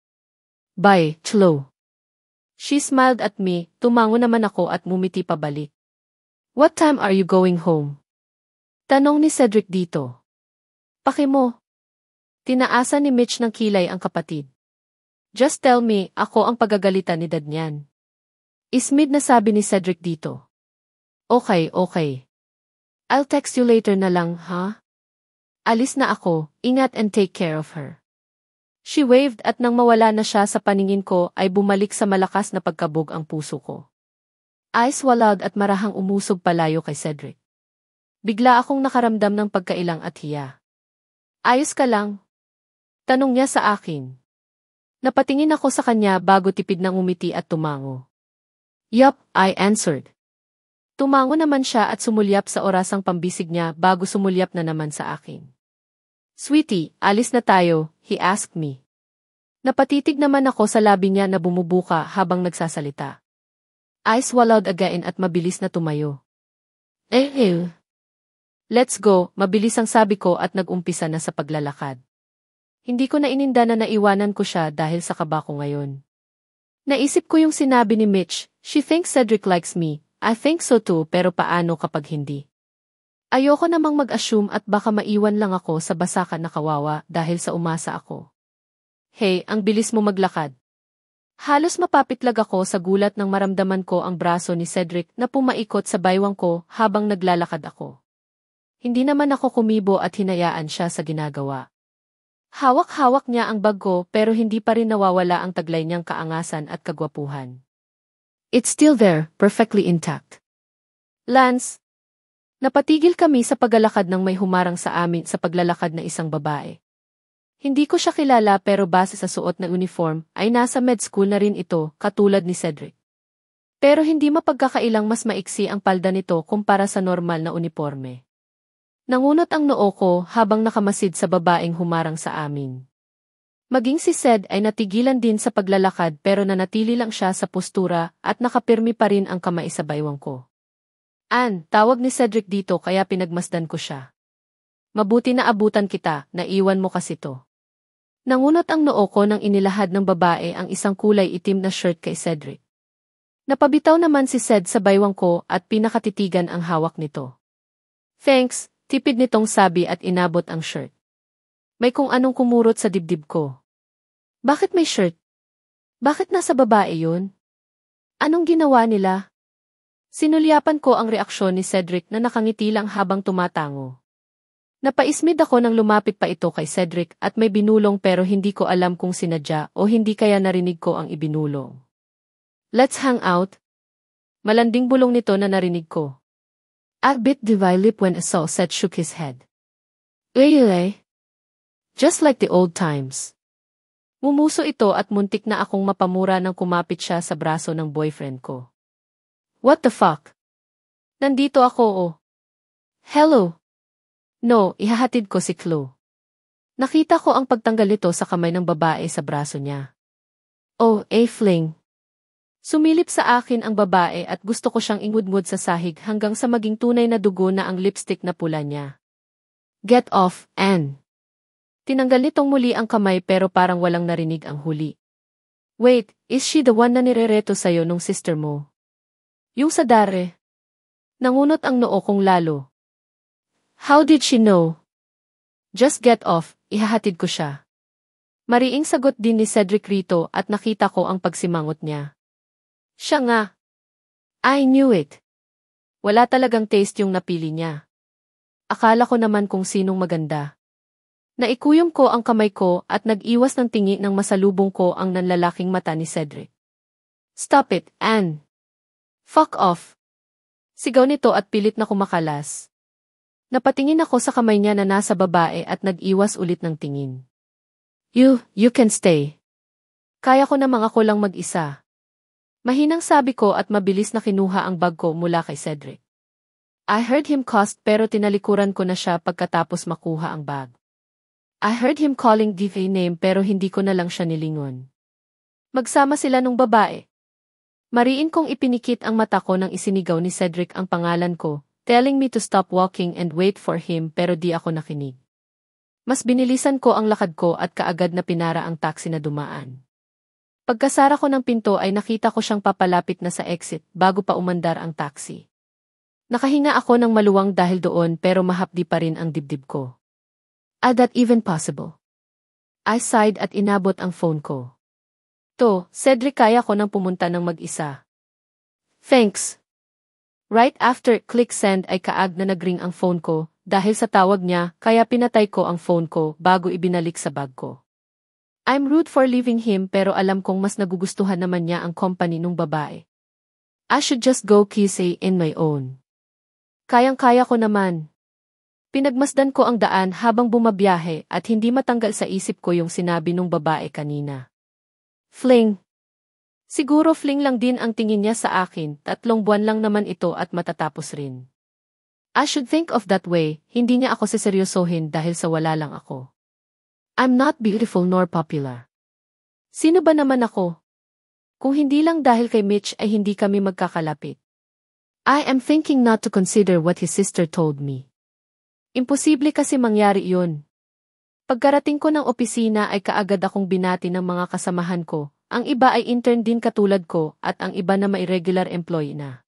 Bye, Chloe. She smiled at me, tumango naman ako at mumiti pabalik. What time are you going home? Tanong ni Cedric dito. Paki mo. Tinaasan ni Mitch ng kilay ang kapatid. Just tell me, ako ang pagagalitan ni dad niyan. Ismid na sabi ni Cedric dito. Okay. I'll text you later na lang, ha? Alis na ako, ingat and take care of her. She waved at nang mawala na siya sa paningin ko ay bumalik sa malakas na pagkabog ang puso ko. I swallowed at marahang umusog palayo kay Cedric. Bigla akong nakaramdam ng pagkailang at hiya. Ayos ka lang? Tanong niya sa akin. Napatingin ako sa kanya bago tipid nang umiti at tumango. Yup, I answered. Tumango naman siya at sumulyap sa orasang pambisig niya bago sumulyap na naman sa akin. Sweetie, alis na tayo, he asked me. Napatitig naman ako sa labi niya na bumubuka habang nagsasalita. I swallowed again at mabilis na tumayo. Let's go, mabilis ang sabi ko at nag-umpisa na sa paglalakad. Hindi ko na ininda na naiwanan ko siya dahil sa kaba ko ngayon. Naisip ko yung sinabi ni Mitch, she thinks Cedric likes me. I think so too, pero paano kapag hindi? Ayoko namang mag-assume at baka maiwan lang ako sa basakan na kawawa dahil sa umasa ako. Hey, ang bilis mo maglakad. Halos mapapitlag ako sa gulat nang maramdaman ko ang braso ni Cedric na pumaikot sa baywang ko habang naglalakad ako. Hindi naman ako kumibo at hinayaan siya sa ginagawa. Hawak-hawak niya ang bag ko pero hindi pa rin nawawala ang taglay niyang kaangasan at kagwapuhan. It's still there, perfectly intact. Lance, napatigil kami sa paglalakad nang may humarang sa amin sa paglalakad na isang babae. Hindi ko siya kilala pero base sa suot na uniform ay nasa med school na rin ito katulad ni Cedric. Pero hindi mapagkakailang mas maiksi ang palda nito kumpara sa normal na uniforme. Nangunot ang noo ko habang nakamasid sa babaeng humarang sa amin. Maging si Ced ay natigilan din sa paglalakad pero nanatili lang siya sa postura at nakapirmi pa rin ang kamay sa baywang ko. Ann, tawag ni Cedric dito kaya pinagmasdan ko siya. Mabuti na abutan kita, naiwan mo kasi to. Nangunot ang noo ko nang inilahad ng babae ang isang kulay itim na shirt kay Cedric. Napabitaw naman si Ced sa baywang ko at pinakatitigan ang hawak nito. Thanks, tipid nitong sabi at inabot ang shirt. May kung anong kumurot sa dibdib ko. Bakit may shirt? Bakit nasa babae yun? Anong ginawa nila? Sinulyapan ko ang reaksyon ni Cedric na nakangiti lang habang tumatango. Napaismid ako nang lumapit pa ito kay Cedric at may binulong pero hindi ko alam kung sinadya o hindi kaya narinig ko ang ibinulong. Let's hang out. Malanding bulong nito na narinig ko. I bit my lip when I saw Ced shook his head. Really? Just like the old times. Mumuso ito at muntik na akong mapamura nang kumapit siya sa braso ng boyfriend ko. What the fuck? Nandito ako oh. Hello? No, ihahatid ko si Chloe. Nakita ko ang pagtanggal nito sa kamay ng babae sa braso niya. Oh, fling. Sumilip sa akin ang babae at gusto ko siyang ingudngud sa sahig hanggang sa maging tunay na dugo na ang lipstick na pula niya. Get off, Ann. Tinanggal nitong muli ang kamay pero parang walang narinig ang huli. Wait, is she the one na nirereto sa'yo nung sister mo? Yung sa dare. Nangunot ang noo kong lalo. How did she know? Just get off, ihahatid ko siya. Mariing sagot din ni Cedric rito at nakita ko ang pagsimangot niya. Siya nga. I knew it. Wala talagang taste yung napili niya. Akala ko naman kung sinong maganda. Naikuyom ko ang kamay ko at nag-iwas ng tingi nang masalubong ko ang nanlalaking mata ni Cedric. Stop it, Ann. Fuck off. Sigaw nito at pilit na kumakalas. Napatingin ako sa kamay niya na nasa babae at nag-iwas ulit ng tingin. You can stay. Kaya ko namang ako lang mag-isa. Mahinang sabi ko at mabilis na kinuha ang bag ko mula kay Cedric. I heard him cough pero tinalikuran ko na siya pagkatapos makuha ang bag. I heard him calling DV name pero hindi ko na lang siya nilingon. Magsama sila nung babae. Mariin kong ipinikit ang mata ko nang isinigaw ni Cedric ang pangalan ko, telling me to stop walking and wait for him pero di ako nakinig. Mas binilisan ko ang lakad ko at kaagad na pinara ang taxi na dumaan. Pagkasara ko ng pinto ay nakita ko siyang papalapit na sa exit bago pa umandar ang taxi. Nakahinga ako ng maluwang dahil doon pero mahapdi pa rin ang dibdib ko. That even possible? I sighed at inabot ang phone ko. Cedric, kaya ko nang pumunta ng mag-isa. Thanks. Right after click send ay kaag na nagring ang phone ko, dahil sa tawag niya kaya pinatay ko ang phone ko bago ibinalik sa bag ko. I'm rude for leaving him pero alam kong mas nagugustuhan naman niya ang company nung babae. I should just go kissing in my own. Kayang-kaya ko naman. Pinagmasdan ko ang daan habang bumabiyahe at hindi matanggal sa isip ko yung sinabi nung babae kanina. Fling. Siguro fling lang din ang tingin niya sa akin, 3 buwan lang naman ito at matatapos rin. I should think of that way, hindi niya ako seseryosohin dahil sa wala lang ako. I'm not beautiful nor popular. Sino ba naman ako? Kung hindi lang dahil kay Mitch ay hindi kami magkakalapit. I am thinking not to consider what his sister told me. Imposible kasi mangyari yun. Pagkarating ko ng opisina ay kaagad akong binati ng mga kasamahan ko, ang iba ay intern din katulad ko at ang iba na may regular employee na.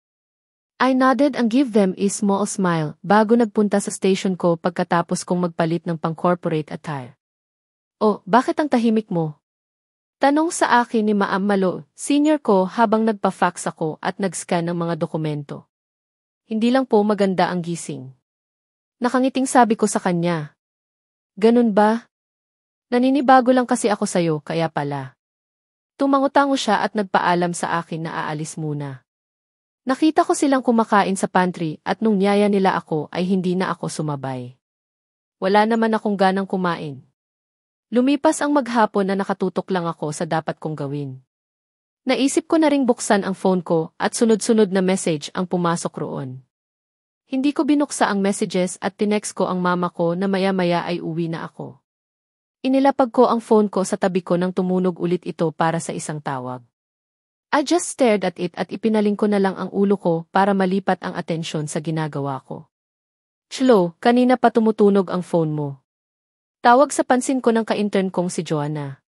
I nodded and give them a small smile bago nagpunta sa station ko pagkatapos kong magpalit ng pang-corporate attire. Oh, bakit ang tahimik mo? Tanong sa akin ni Ma'am Malo, senior ko habang nagpa-fax ako at nag-scan ng mga dokumento. Hindi lang po maganda ang gising. Nakangiting sabi ko sa kanya. Ganun ba? Naninibago lang kasi ako sa'yo, kaya pala. Tumango-tango siya at nagpaalam sa akin na aalis muna. Nakita ko silang kumakain sa pantry at nung niyaya nila ako ay hindi na ako sumabay. Wala naman akong ganang kumain. Lumipas ang maghapon na nakatutok lang ako sa dapat kong gawin. Naisip ko na ring buksan ang phone ko at sunod-sunod na message ang pumasok roon. Hindi ko binuksa ang messages at tinext ko ang mama ko na maya-maya ay uwi na ako. Inilapag ko ang phone ko sa tabi ko nang tumunog ulit ito para sa isang tawag. I just stared at it at ipinaling ko na lang ang ulo ko para malipat ang atensyon sa ginagawa ko. Chlo, kanina pa tumutunog ang phone mo. Tawag sa pansin ko ng ka-intern kong si Joanna.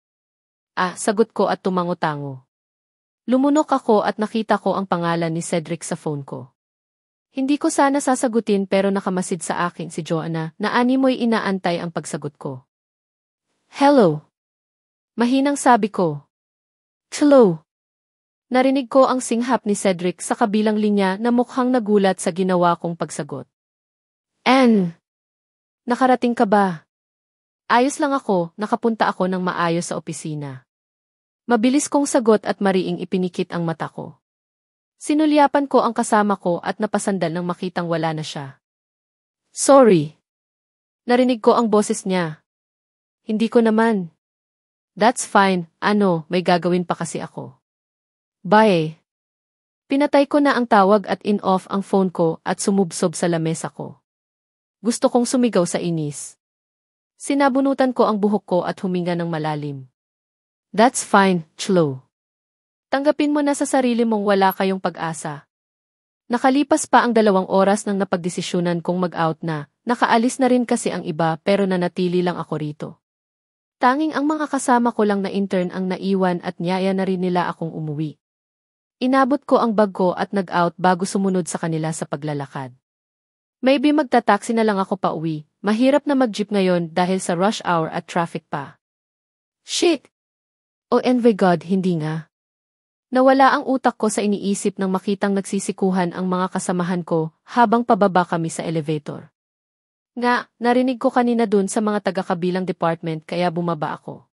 Sagot ko at tumango-tango. Lumunok ako at nakita ko ang pangalan ni Cedric sa phone ko. Hindi ko sana sasagutin pero nakamasid sa akin si Joanna na animoy inaantay ang pagsagot ko. Hello. Mahinang sabi ko. Hello. Narinig ko ang singhap ni Cedric sa kabilang linya na mukhang nagulat sa ginawa kong pagsagot. Ann! Nakarating ka ba? Ayos lang ako, nakapunta ako ng maayos sa opisina. Mabilis kong sagot at mariing ipinikit ang mata ko. Sinulyapan ko ang kasama ko at napasandal nang makitang wala na siya. Sorry. Narinig ko ang boses niya. Hindi ko naman. That's fine, may gagawin pa kasi ako. Bye. Pinatay ko na ang tawag at in-off ang phone ko at sumubsob sa lamesa ko. Gusto kong sumigaw sa inis. Sinabunutan ko ang buhok ko at huminga ng malalim. That's fine, Chlo. Tanggapin mo na sa sarili mong wala kayong pag-asa. Nakalipas pa ang 2 oras nang napagdesisyonan kong mag-out na, nakaalis na rin kasi ang iba pero nanatili lang ako rito. Tanging ang mga kasama ko lang na intern ang naiwan at niyaya na rin nila akong umuwi. Inabot ko ang bag ko at nag-out bago sumunod sa kanila sa paglalakad. Maybe magta-taxi na lang ako pa uwi. Mahirap na mag-jeep ngayon dahil sa rush hour at traffic pa. Shit! OMG God, hindi nga. Nawala ang utak ko sa iniisip nang makitang nagsisikuhan ang mga kasamahan ko habang pababa kami sa elevator. Narinig ko kanina dun sa mga taga-kabilang department kaya bumaba ako.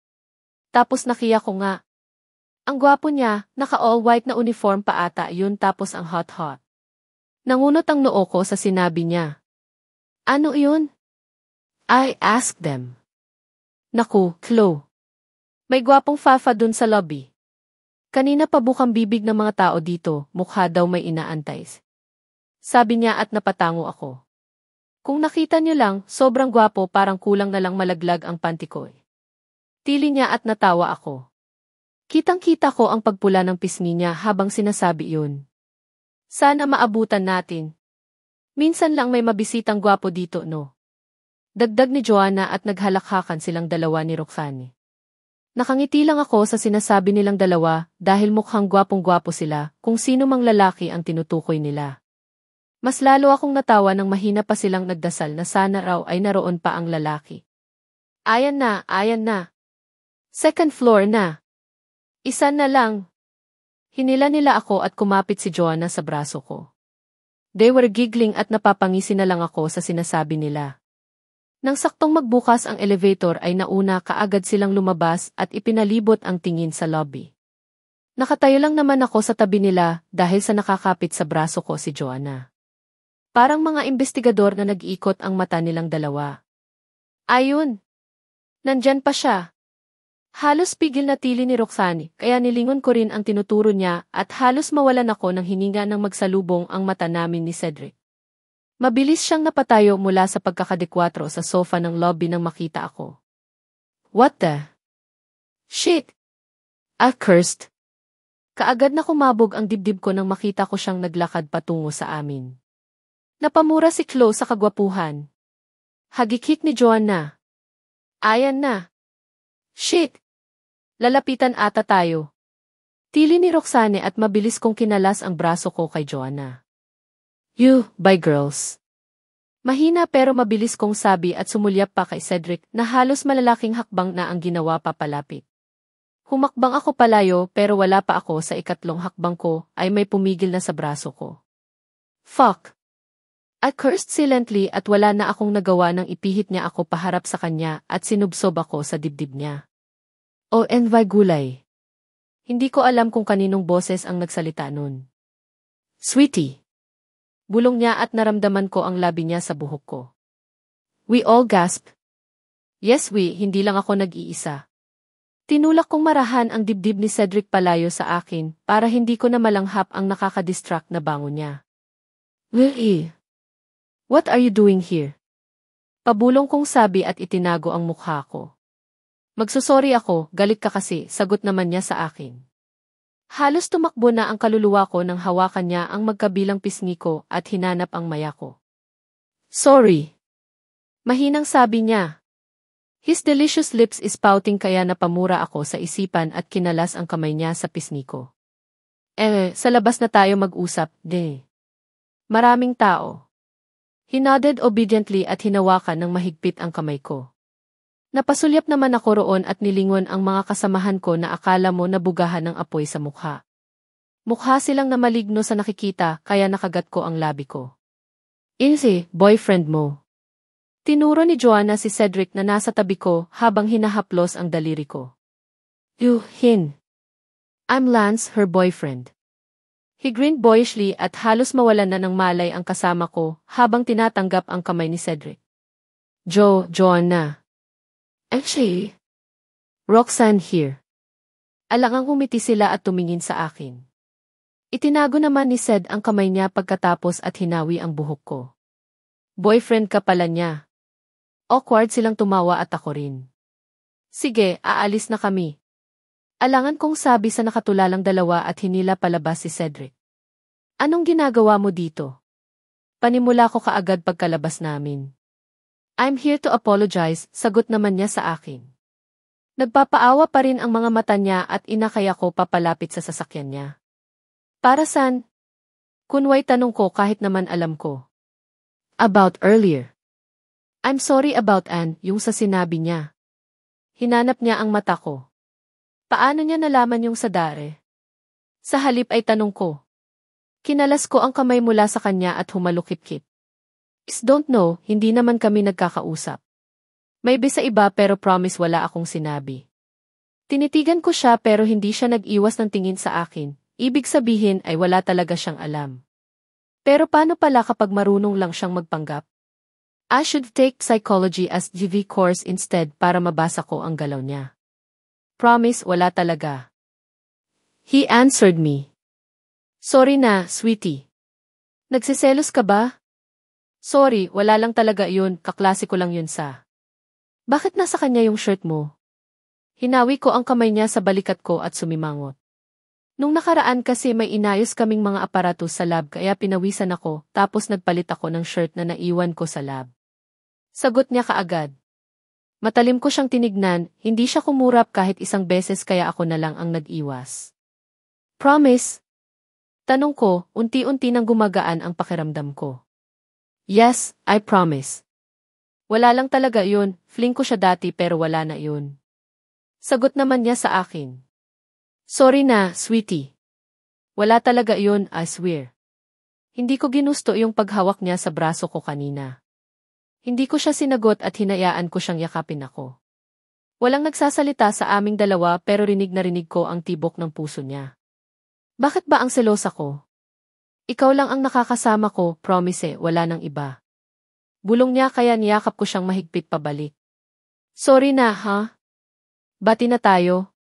Tapos nakiya ko nga. Ang gwapo niya, naka-all white na uniform pa ata yun tapos ang hot-hot. Nangunot ang noo ko sa sinabi niya. Ano yun? I asked them. Naku, Chlo. May gwapong fafa dun sa lobby. Kanina pa bukang bibig ng mga tao dito, mukha daw may inaantay. Sabi niya at napatango ako. Kung nakita niyo lang, sobrang gwapo parang kulang na lang malaglag ang panty ko. Tili niya at natawa ako. Kitang-kita ko ang pagpula ng pisngi niya habang sinasabi yun. Sana maabutan natin. Minsan lang may mabisitang gwapo dito, no? Dagdag ni Joanna at naghalakhakan silang dalawa ni Roxanne. Nakangiti lang ako sa sinasabi nilang dalawa dahil mukhang gwapong-gwapo sila kung sino mang lalaki ang tinutukoy nila. Mas lalo akong natawa nang mahina pa silang nagdasal na sana raw ay naroon pa ang lalaki. Ayan na. Second floor na. Isa na lang. Hinila nila ako at kumapit si Joanna sa braso ko. They were giggling at napapangisi na lang ako sa sinasabi nila. Nang saktong magbukas ang elevator ay nauna kaagad silang lumabas at ipinalibot ang tingin sa lobby. Nakatayo lang naman ako sa tabi nila dahil sa nakakapit sa braso ko si Joanna. Parang mga investigador na nag-iikot ang mata nilang dalawa. Ayun! Nandyan pa siya. Halos pigil na tili ni Roxanne, kaya nilingon ko rin ang tinuturo niya at halos mawalan ako ng hininga nang magsalubong ang mata namin ni Cedric. Mabilis siyang napatayo mula sa pagkakadikwatro sa sofa ng lobby nang makita ako. What the? Shit! I cursed. Kaagad na kumabog ang dibdib ko nang makita ko siyang naglakad patungo sa amin. Napamura si Chloe sa kagwapuhan. Hagikik ni Joanna. Ayan na. Shit! Lalapitan ata tayo. Tili ni Roxanne at mabilis kong kinalas ang braso ko kay Joanna. Bye girls. Mahina pero mabilis kong sabi at sumulyap pa kay Cedric na halos malalaking hakbang na ang ginawa papalapit. Humakbang ako palayo pero wala pa ako sa ikatlong hakbang ko ay may pumigil na sa braso ko. Fuck! I cursed silently at wala na akong nagawa nang ipihit niya ako paharap sa kanya at sinubsob ako sa dibdib niya. ONY gulay. Hindi ko alam kung kaninong boses ang nagsalita nun. Sweetie. Bulong niya at naramdaman ko ang labi niya sa buhok ko. We all gasped. Yes, hindi lang ako nag-iisa. Tinulak kong marahan ang dibdib ni Cedric palayo sa akin para hindi ko na malanghap ang nakakadistract na bango niya. What are you doing here? Pabulong kong sabi at itinago ang mukha ko. Magsusorry ako, galit ka kasi, sagot naman niya sa akin. Halos tumakbo na ang kaluluwa ko nang hawakan niya ang magkabilang pisngi ko at hinanap ang maya ko. Sorry. Mahinang sabi niya. His delicious lips is pouting kaya napamura ako sa isipan at kinalas ang kamay niya sa pisngi ko. Sa labas na tayo mag-usap, de. Maraming tao. He nodded obediently at hinawakan ng mahigpit ang kamay ko. Napasulyap naman ako roon at nilingon ang mga kasamahan ko na akala mo nabugahan ng apoy sa mukha. Mukha silang na maligno sa nakikita kaya nakagat ko ang labi ko. Boyfriend mo. Tinuro ni Joanna si Cedric na nasa tabi ko habang hinahaplos ang daliri ko. I'm Lance, her boyfriend. He grinned boyishly at halos mawalan na ng malay ang kasama ko habang tinatanggap ang kamay ni Cedric. Joanna. Roxanne here. Alangang humiti sila at tumingin sa akin. Itinago naman ni Ced ang kamay niya pagkatapos at hinawi ang buhok ko. Boyfriend ka pala niya. Awkward silang tumawa at ako rin. Sige, aalis na kami. Alangan kong sabi sa nakatulalang dalawa at hinila palabas si Cedric. Anong ginagawa mo dito? Panimula ko kaagad pagkalabas namin. I'm here to apologize, sagot naman niya sa akin. Nagpapaawa pa rin ang mga mata niya at inakaya ko papalapit sa sasakyan niya. Para saan? Kunway tanong ko kahit naman alam ko. About earlier. I'm sorry about Anne, yung sa sinabi niya. Hinanap niya ang mata ko. Paano niya nalaman yung sa dare? Sa halip ay tanong ko. Kinalas ko ang kamay mula sa kanya at humalukip-kip. Don't know, hindi naman kami nagkakausap. May bisa iba pero promise wala akong sinabi. Tinitigan ko siya pero hindi siya nag-iwas ng tingin sa akin, ibig sabihin ay wala talaga siyang alam. Pero paano pala kapag marunong lang siyang magpanggap? I should take psychology as GV course instead para mabasa ko ang galaw niya. Promise wala talaga. He answered me. Sorry na, sweetie. Nagsiselos ka ba? Sorry, wala lang talaga yun, kaklase ko lang yun sa. Bakit nasa kanya yung shirt mo? Hinawi ko ang kamay niya sa balikat ko at sumimangot. Nung nakaraan kasi may inayos kaming mga aparatos sa lab kaya pinawisan ako tapos nagpalit ako ng shirt na naiwan ko sa lab. Sagot niya kaagad. Matalim ko siyang tinignan, hindi siya kumurap kahit isang beses kaya ako na lang ang nag-iwas. Promise? Tanong ko, unti-unti nang gumagaan ang pakiramdam ko. Yes, I promise. Wala lang talaga yun, fling ko siya dati pero wala na yun. Sagot naman niya sa akin. Sorry na, sweetie. Wala talaga yun, I swear. Hindi ko ginusto yung paghawak niya sa braso ko kanina. Hindi ko siya sinagot at hinayaan ko siyang yakapin ako. Walang nagsasalita sa aming dalawa pero rinig na rinig ko ang tibok ng puso niya. Bakit ba ang selosa ko? Ikaw lang ang nakakasama ko, promise wala nang iba. Bulong niya kaya niyakap ko siyang mahigpit pabalik. Sorry na, ha? Bati na tayo.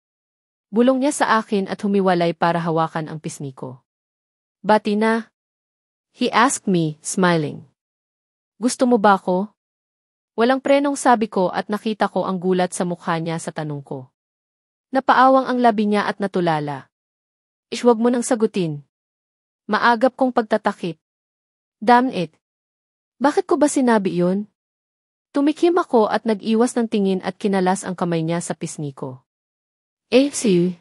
Bulong niya sa akin at humiwalay para hawakan ang pisngi ko. Bati na? He asked me, smiling. Gusto mo ba ako? Walang prenong sabi ko at nakita ko ang gulat sa mukha niya sa tanong ko. Napaawang ang labi niya at natulala. Huwag mo nang sagutin. Maagap kong pagtatakip. Damn it. Bakit ko ba sinabi yun? Tumikim ako at nag-iwas ng tingin at kinalas ang kamay niya sa pisngi ko. Si.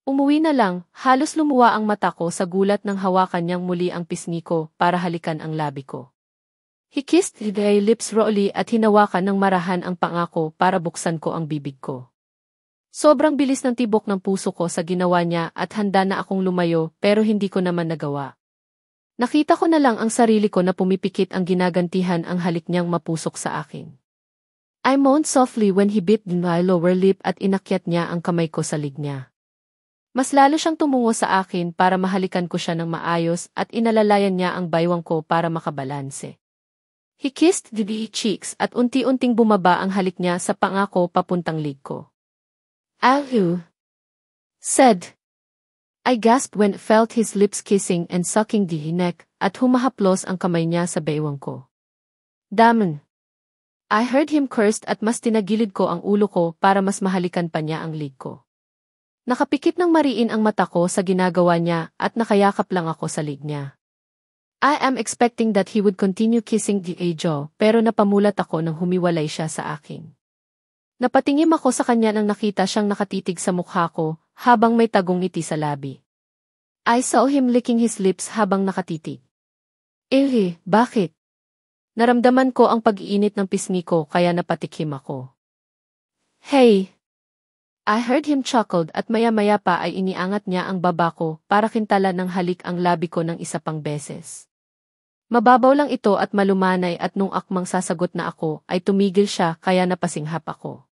Umuwi na lang, halos lumuwa ang mata ko sa gulat nang hawakan niyang muli ang pisngi ko para halikan ang labi ko. He kissed my lips roughly at hinawakan ng marahan ang pangako para buksan ko ang bibig ko. Sobrang bilis ng tibok ng puso ko sa ginawa niya at handa na akong lumayo pero hindi ko naman nagawa. Nakita ko na lang ang sarili ko na pumipikit ang ginagantihan ang halik niyang mapusok sa akin. I moaned softly when he bit my lower lip at inakyat niya ang kamay ko sa lig niya. Mas lalo siyang tumungo sa akin para mahalikan ko siya ng maayos at inalalayan niya ang baywang ko para makabalanse. He kissed the cheeks at unti-unting bumaba ang halik niya sa pangako papuntang lig ko. "Ahu," said. I gasped when felt his lips kissing and sucking the neck at humahaplos ang kamay niya sa baywang ko. Damn. I heard him cursed at mas tinagilid ko ang ulo ko para mas mahalikan pa niya ang lig ko. Nakapikit ng mariin ang mata ko sa ginagawa niya at nakayakap lang ako sa lig niya. I am expecting that he would continue kissing the jaw pero napamulat ako nang humiwalay siya sa akin. Napatingin ako sa kanya nang nakita siyang nakatitig sa mukha ko habang may tagong ngiti sa labi. I saw him licking his lips habang nakatitig. Bakit? Naramdaman ko ang pag-iinit ng pisngi ko kaya napatikim ako. Hey! I heard him chuckled at maya-maya pa ay iniangat niya ang baba ko para kintalan ng halik ang labi ko ng isa pang beses. Mababaw lang ito at malumanay at nung akmang sasagot na ako ay tumigil siya kaya napasinghap ako.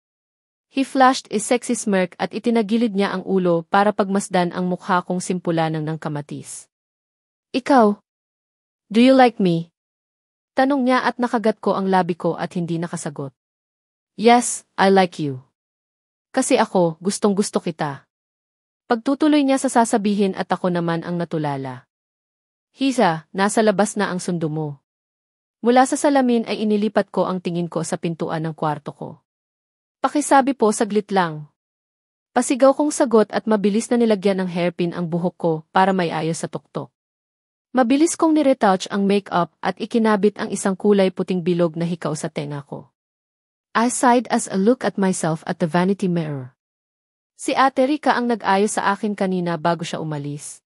He flashed a sexy smirk at itinagilid niya ang ulo para pagmasdan ang mukha kong simpulanang ng kamatis. Ikaw? Do you like me? Tanong niya at nakagat ko ang labi ko at hindi nakasagot. Yes, I like you. Kasi ako, gustong-gusto kita. Pagtutuloy niya sa sasabihin at ako naman ang natulala. Hisa, nasa labas na ang sundo mo. Mula sa salamin ay inilipat ko ang tingin ko sa pintuan ng kwarto ko. Pakisabi po saglit lang. Pasigaw kong sagot at mabilis na nilagyan ng hairpin ang buhok ko para may ayos sa tuktok. Mabilis kong niretouch ang makeup at ikinabit ang isang kulay puting bilog na hikaw sa tenga ko. I sighed as I looked at myself at the vanity mirror. Si Ate Rica ang nag-ayos sa akin kanina bago siya umalis.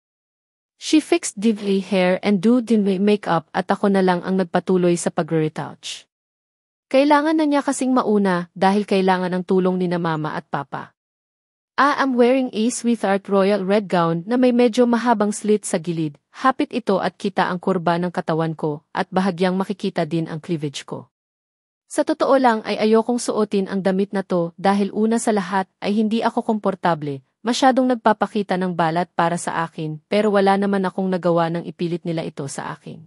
She fixed the hair and do the makeup at ako na lang ang nagpatuloy sa pag-retouch. Kailangan na niya kasing mauna dahil kailangan ng tulong ni na Mama at Papa. I am wearing a sweetheart royal red gown na may medyo mahabang slit sa gilid. Hapit ito at kita ang kurba ng katawan ko at bahagyang makikita din ang cleavage ko. Sa totoo lang ay ayokong suotin ang damit na to dahil una sa lahat ay hindi ako komportable, masyadong nagpapakita ng balat para sa akin pero wala naman akong nagawa nang ipilit nila ito sa akin.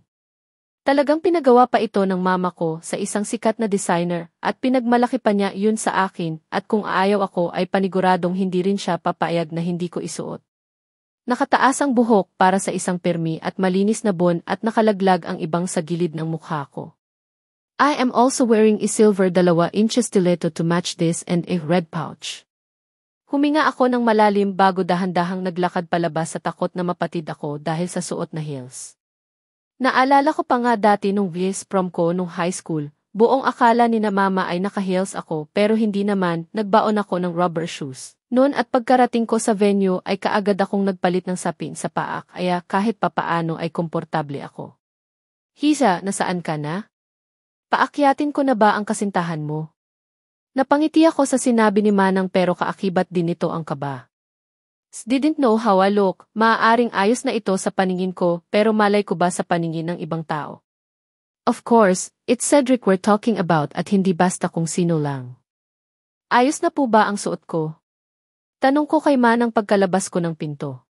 Talagang pinagawa pa ito ng mama ko sa isang sikat na designer at pinagmalaki pa niya yun sa akin at kung aayaw ako ay paniguradong hindi rin siya papayag na hindi ko isuot. Nakataas ang buhok para sa isang permi at malinis na bon at nakalaglag ang ibang sa gilid ng mukha ko. I am also wearing a silver 2-inch stiletto to match this and a red pouch. Huminga ako ng malalim bago dahan-dahang naglakad palabas sa takot na mapatid ako dahil sa suot na heels. Naalala ko pa nga dati nung vs prom ko nung high school, buong akala ni na Mama ay naka-heels ako pero hindi naman, nagbaon ako ng rubber shoes. Noon at pagkarating ko sa venue ay kaagad akong nagpalit ng sapin sa paa kaya kahit papaano ay komportable ako. Hisa, nasaan ka na? Paakyatin ko na ba ang kasintahan mo? Napangiti ako sa sinabi ni Manang pero kaakibat din ito ang kaba. Didn't know how I look, maaaring ayos na ito sa paningin ko pero malay ko ba sa paningin ng ibang tao? Of course, it's Cedric we're talking about at hindi basta kung sino lang. Ayos na po ba ang suot ko? Tanong ko kay Manang pagkalabas ko ng pinto.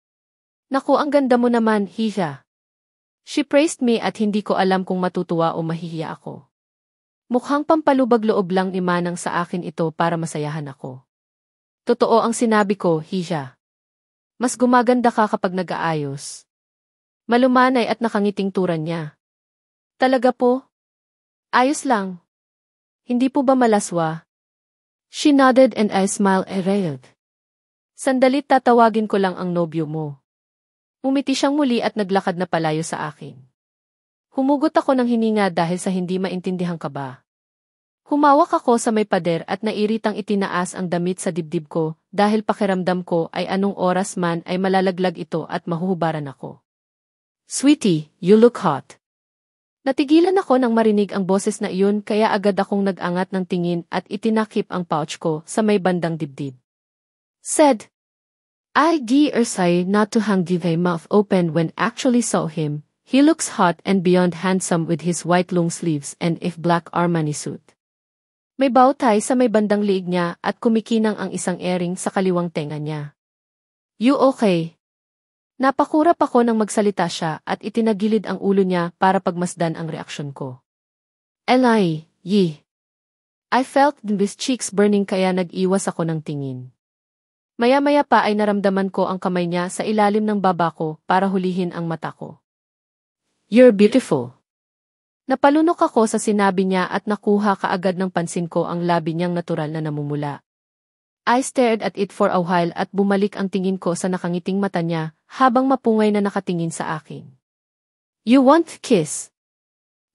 Naku, ang ganda mo naman, Hiha. She praised me at hindi ko alam kung matutuwa o mahihiya ako. Mukhang pampalubag loob lang ni Manang sa akin ito para masayahan ako. Totoo ang sinabi ko, Hisha. Mas gumaganda ka kapag nag-aayos. Malumanay at nakangiting turan niya. Talaga po? Ayos lang. Hindi po ba malaswa? She nodded and I smiled erayed. Sandalit tatawagin ko lang ang nobyo mo. Umiti siyang muli at naglakad na palayo sa akin. Humugot ako ng hininga dahil sa hindi maintindihang kaba. Humawak ako sa may pader at nairitang itinaas ang damit sa dibdib ko dahil pakiramdam ko ay anong oras man ay malalaglag ito at mahuhubaran ako. Sweetie, you look hot. Natigilan ako nang marinig ang boses na iyon kaya agad akong nag-angat ng tingin at itinakip ang pouch ko sa may bandang dibdib. Said, I say not to hang my mouth open when actually saw him. He looks hot and beyond handsome with his white long sleeves and if black Armani suit. May bowtie sa may bandang liig niya at kumikinang ang isang earring sa kaliwang tenga niya. You okay? Napakurap ako nang magsalita siya at itinagilid ang ulo niya para pagmasdan ang reaksyon ko. Eli, ye. I felt his cheeks burning kaya nag-iwas ako ng tingin. Maya-maya pa ay naramdaman ko ang kamay niya sa ilalim ng baba ko para hulihin ang mata ko. You're beautiful. Napalunok ako sa sinabi niya at nakuha kaagad ng pansin ko ang labi niyang natural na namumula. I stared at it for a while at bumalik ang tingin ko sa nakangiting mata niya habang mapungay na nakatingin sa akin. You want kiss?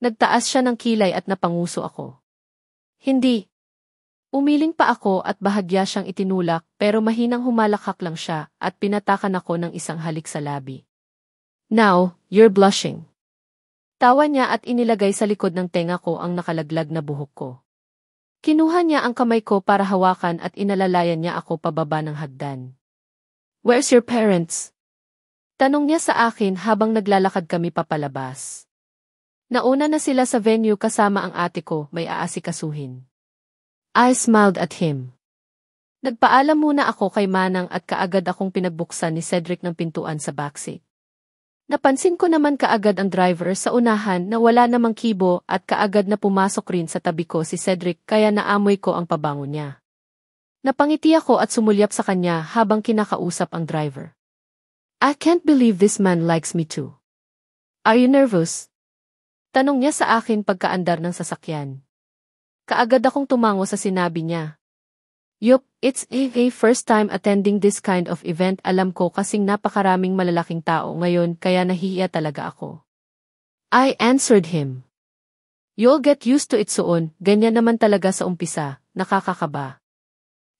Nagtaas siya ng kilay at napanguso ako. Hindi. Umiling pa ako at bahagya siyang itinulak pero mahinang humalakhak lang siya at pinatakan ako ng isang halik sa labi. Now, you're blushing. Tawa niya at inilagay sa likod ng tenga ko ang nakalaglag na buhok ko. Kinuha niya ang kamay ko para hawakan at inalalayan niya ako pababa ng hagdan. Where's your parents? Tanong niya sa akin habang naglalakad kami papalabas. Nauna na sila sa venue kasama ang ate ko, may aasikasuhin. I smiled at him. Nagpaalam muna ako kay Manang at kaagad akong pinagbuksan ni Cedric ng pintuan sa backseat. Napansin ko naman kaagad ang driver sa unahan na wala namang kibo at kaagad na pumasok rin sa tabi ko si Cedric kaya naamoy ko ang pabango niya. Napangiti ako at sumulyap sa kanya habang kinakausap ang driver. I can't believe this man likes me too. Are you nervous? Tanong niya sa akin pagkaandar ng sasakyan. Kaagad akong tumango sa sinabi niya. Yup, it's a first time attending this kind of event alam ko kasing napakaraming malalaking tao ngayon kaya nahihiya talaga ako. I answered him. You'll get used to it soon, ganyan naman talaga sa umpisa, nakakakaba.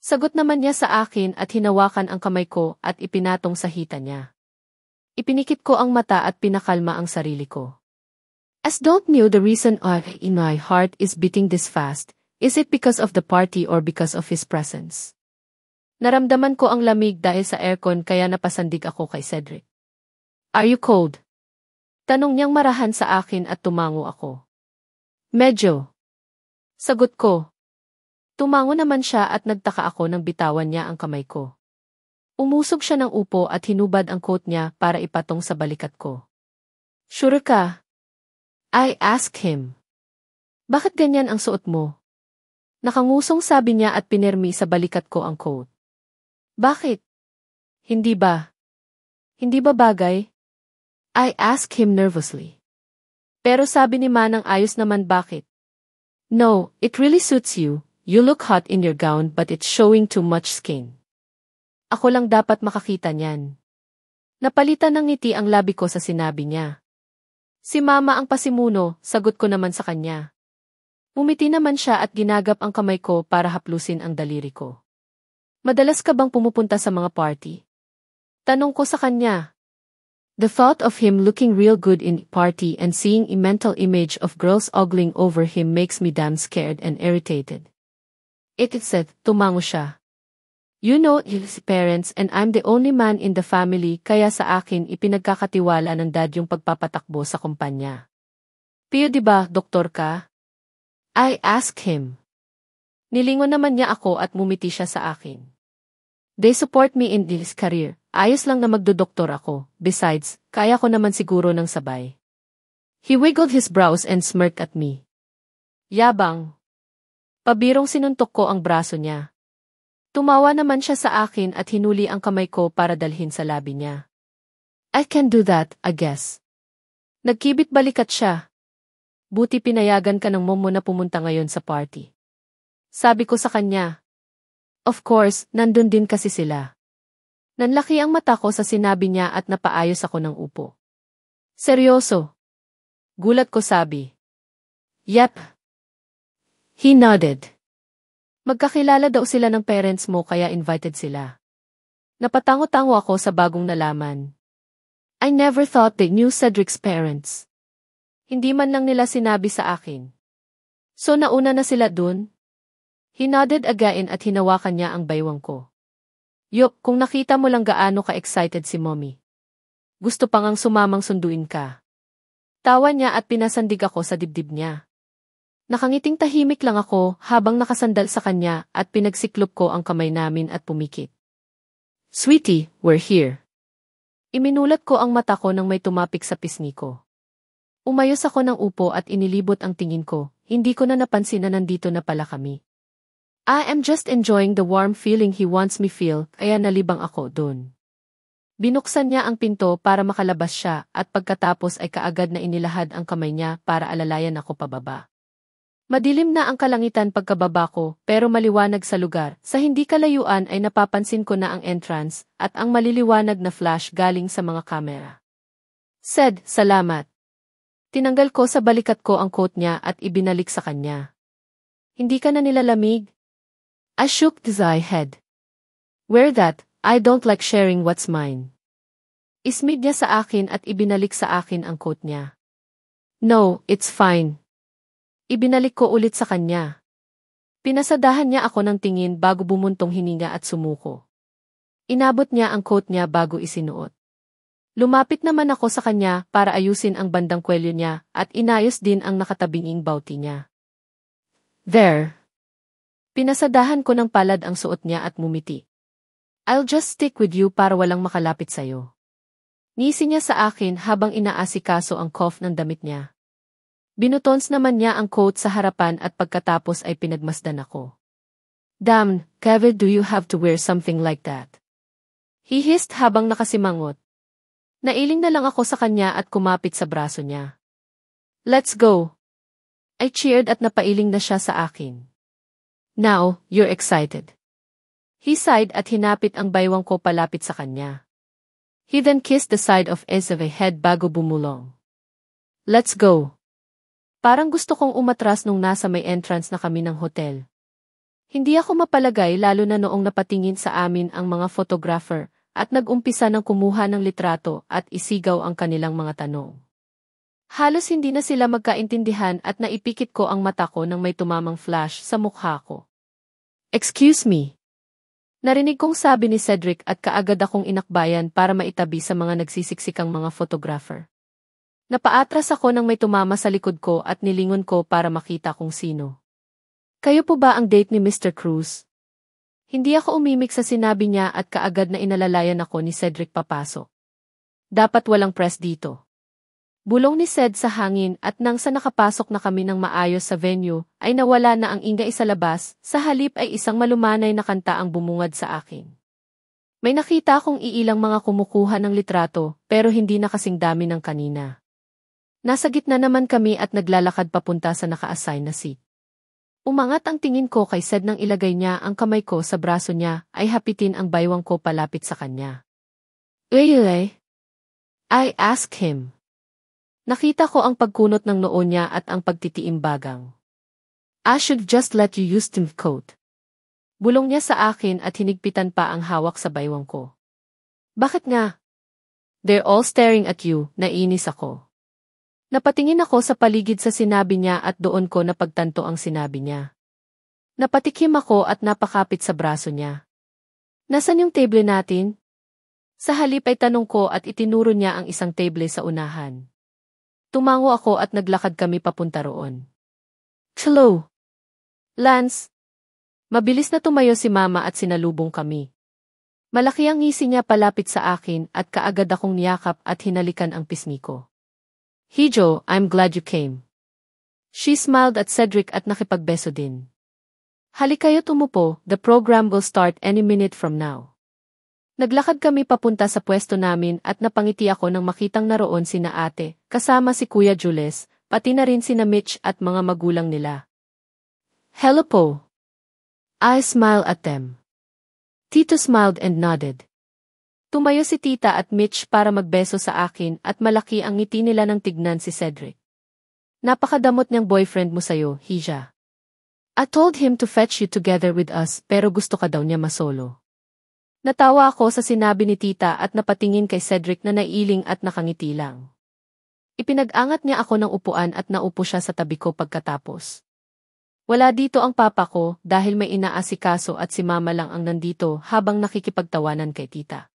Sagot naman niya sa akin at hinawakan ang kamay ko at ipinatong sa hita niya. Ipinikit ko ang mata at pinakalma ang sarili ko. As don't know the reason in my heart is beating this fast. Is it because of the party or because of his presence? Naramdaman ko ang lamig dahil sa aircon kaya napasandig ako kay Cedric. Are you cold? Tanong niyang marahan sa akin at tumango ako. Medyo. Sagot ko. Tumango naman siya at nagtaka ako nang bitawan niya ang kamay ko. Umusog siya ng upo at hinubad ang coat niya para ipatong sa balikat ko. Sure ka? I asked him. Bakit ganyan ang suot mo? Nakangusong sabi niya at pinermi sa balikat ko ang coat. Bakit? Hindi ba? Hindi ba bagay? I asked him nervously. Pero sabi ni Manang ayos naman bakit? No, it really suits you. You look hot in your gown but it's showing too much skin. Ako lang dapat makakita niyan. Napalitan ng ngiti ang labi ko sa sinabi niya. Si Mama ang pasimuno, sagot ko naman sa kanya. Umiti naman siya at ginagap ang kamay ko para haplusin ang daliri ko. Madalas ka bang pumupunta sa mga party? Tanong ko sa kanya. The thought of him looking real good in party and seeing a mental image of girls ogling over him makes me damn scared and irritated. It said, tumango siya. You know his parents and I'm the only man in the family kaya sa akin ipinagkakatiwala ng dad yung pagpapatakbo sa kumpanya. Pio diba, doktor ka? I asked him. Nilingon naman niya ako at mumiti siya sa akin. They support me in this career. Ayos lang na magdodoktor ako. Besides, kaya ko naman siguro ng sabay. He wiggled his brows and smirked at me. Yabang. Pabirong sinuntok ko ang braso niya. Tumawa naman siya sa akin at hinuli ang kamay ko para dalhin sa labi niya. I can do that, I guess. Nagkibit balikat siya. Buti pinayagan ka ng momo na pumunta ngayon sa party. Sabi ko sa kanya. Of course, nandun din kasi sila. Nanlaki ang mata ko sa sinabi niya at napaayos ako ng upo. Seryoso? Gulat ko sabi. Yep. He nodded. Magkakilala daw sila ng parents mo kaya invited sila. Napatango-tango ako sa bagong nalaman. I never thought they knew Cedric's parents. Hindi man lang nila sinabi sa akin. So nauna na sila dun? He nodded again at hinawakan niya ang baywang ko. Yup, kung nakita mo lang gaano ka-excited si mommy. Gusto pa ngang sumamang sunduin ka. Tawa niya at pinasandig ako sa dibdib niya. Nakangiting tahimik lang ako habang nakasandal sa kanya at pinagsiklop ko ang kamay namin at pumikit. Sweetie, we're here. Iminulat ko ang mata ko nang may tumapik sa pisngi ko. Umayos ako ng upo at inilibot ang tingin ko, hindi ko na napansin na nandito na pala kami. I am just enjoying the warm feeling he wants me feel, kaya nalibang ako dun. Binuksan niya ang pinto para makalabas siya at pagkatapos ay kaagad na inilahad ang kamay niya para alalayan ako pababa. Madilim na ang kalangitan pagkababa ko pero maliwanag sa lugar. Sa hindi kalayuan ay napapansin ko na ang entrance at ang maliliwanag na flash galing sa mga kamera. Said, salamat. Tinanggal ko sa balikat ko ang coat niya at ibinalik sa kanya. Hindi ka na nilalamig? I shook his head. Wear that, I don't like sharing what's mine. Ismid niya sa akin at ibinalik sa akin ang coat niya. No, it's fine. Ibinalik ko ulit sa kanya. Pinasadahan niya ako ng tingin bago bumuntong hininga at sumuko. Inabot niya ang coat niya bago isinuot. Lumapit naman ako sa kanya para ayusin ang bandang kwelyo niya at inayos din ang nakatabinging bauti niya. There. Pinasadahan ko ng palad ang suot niya at mumiti. I'll just stick with you para walang makalapit sayo. Ngisi niya sa akin habang inaasikaso ang cuff ng damit niya. Binutons naman niya ang coat sa harapan at pagkatapos ay pinagmasdan ako. Damn, Kevin, do you have to wear something like that? He hissed habang nakasimangot. Nailing na lang ako sa kanya at kumapit sa braso niya. Let's go. I cheered at napailing na siya sa akin. Now, you're excited. He sighed at hinapit ang baywang ko palapit sa kanya. He then kissed the side of his head bago bumulong. Let's go. Parang gusto kong umatras nung nasa may entrance na kami ng hotel. Hindi ako mapalagay lalo na noong napatingin sa amin ang mga photographer at nag-umpisa ng kumuha ng litrato at isigaw ang kanilang mga tanong. Halos hindi na sila magkaintindihan at naipikit ko ang mata ko nang may tumamang flash sa mukha ko. Excuse me. Narinig kong sabi ni Cedric at kaagad akong inakbayan para maitabi sa mga nagsisiksikang mga photographer. Napaatras ako nang may tumama sa likod ko at nilingon ko para makita kung sino. Kayo po ba ang date ni Mr. Cruz? Hindi ako umimik sa sinabi niya at kaagad na inalalayan ako ni Cedric papasok. Dapat walang press dito. Bulong ni Ced sa hangin at nang sa nakapasok na kami ng maayos sa venue ay nawala na ang ingay sa labas, sa halip ay isang malumanay na kanta ang bumungad sa akin. May nakita akong iilang mga kumukuha ng litrato pero hindi na kasing dami ng kanina. Nasa gitna naman kami at naglalakad papunta sa naka-assign na seat. Umangat ang tingin ko kay Ced nang ilagay niya ang kamay ko sa braso niya ay hapitin ang baywang ko palapit sa kanya. I asked him. Nakita ko ang pagkunot ng noo niya at ang pagtitiimbagang. I should just let you use the coat. Bulong niya sa akin at hinigpitan pa ang hawak sa baywang ko. Bakit nga? They're all staring at you, nainis ako. Napatingin ako sa paligid sa sinabi niya at doon ko napagtanto ang sinabi niya. Napatikim ako at napakapit sa braso niya. Nasaan yung table natin? Sa halip ay tanong ko at itinuro niya ang isang table sa unahan. Tumango ako at naglakad kami papunta roon. Hello, Lance. Mabilis na tumayo si Mama at sinalubong kami. Malaki ang ngisi niya palapit sa akin at kaagad akong niyakap at hinalikan ang pisngi ko. Hijo, I'm glad you came. She smiled at Cedric at nakipagbeso din. Halik kayo tumupo, the program will start any minute from now. Naglakad kami papunta sa pwesto namin at napangiti ako nang makitang naroon sina ate, kasama si Kuya Jules, pati na rin sina Mitch at mga magulang nila. Hello po. I smiled at them. Tito smiled and nodded. Tumayo si tita at Mitch para magbeso sa akin at malaki ang ngiti nila nang tignan si Cedric. Napakadamot niyang boyfriend mo sayo, Hija. I told him to fetch you together with us pero gusto ka daw niya masolo. Natawa ako sa sinabi ni tita at napatingin kay Cedric na nailing at nakangiti lang. Ipinag-angat niya ako ng upuan at naupo siya sa tabi ko pagkatapos. Wala dito ang papa ko dahil may inaasikaso at si mama lang ang nandito habang nakikipagtawanan kay tita.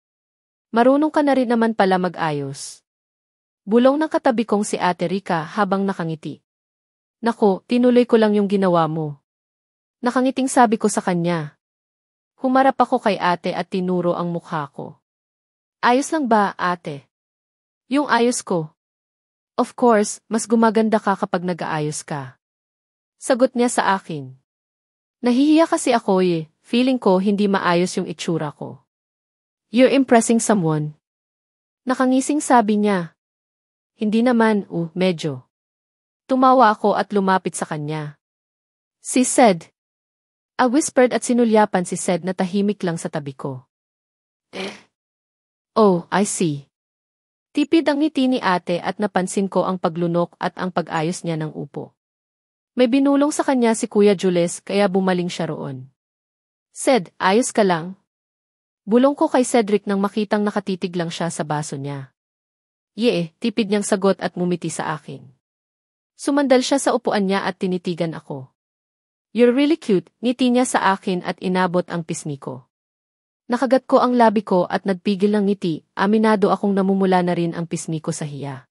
Marunong ka na rin naman pala mag-ayos. Bulong ng katabi kong si Ate Rica habang nakangiti. Nako, tinuloy ko lang yung ginawa mo. Nakangiting sabi ko sa kanya. Humarap ako kay ate at tinuro ang mukha ko. Ayos lang ba, ate? Yung ayos ko. Of course, mas gumaganda ka kapag nag-aayos ka. Sagot niya sa akin. Nahihiya kasi ako feeling ko hindi maayos yung itsura ko. You're impressing someone. Nakangising sabi niya. Hindi naman, medyo. Tumawa ako at lumapit sa kanya. She said. I whispered at sinulyapan si Ced na tahimik lang sa tabi ko. Oh, I see. Tipid ang ngiti ni ate at napansin ko ang paglunok at ang pag-ayos niya ng upo. May binulong sa kanya si Kuya Jules kaya bumaling siya roon. Ced, ayos ka lang? Bulong ko kay Cedric nang makitang nakatitig lang siya sa baso niya. Tipid niyang sagot at ngumiti sa akin. Sumandal siya sa upuan niya at tinitigan ako. You're really cute, ngiti niya sa akin at inabot ang pisngi ko. Nakagat ko ang labi ko at nagpigil ng ngiti, aminado akong namumula na rin ang pisngi ko sa hiya.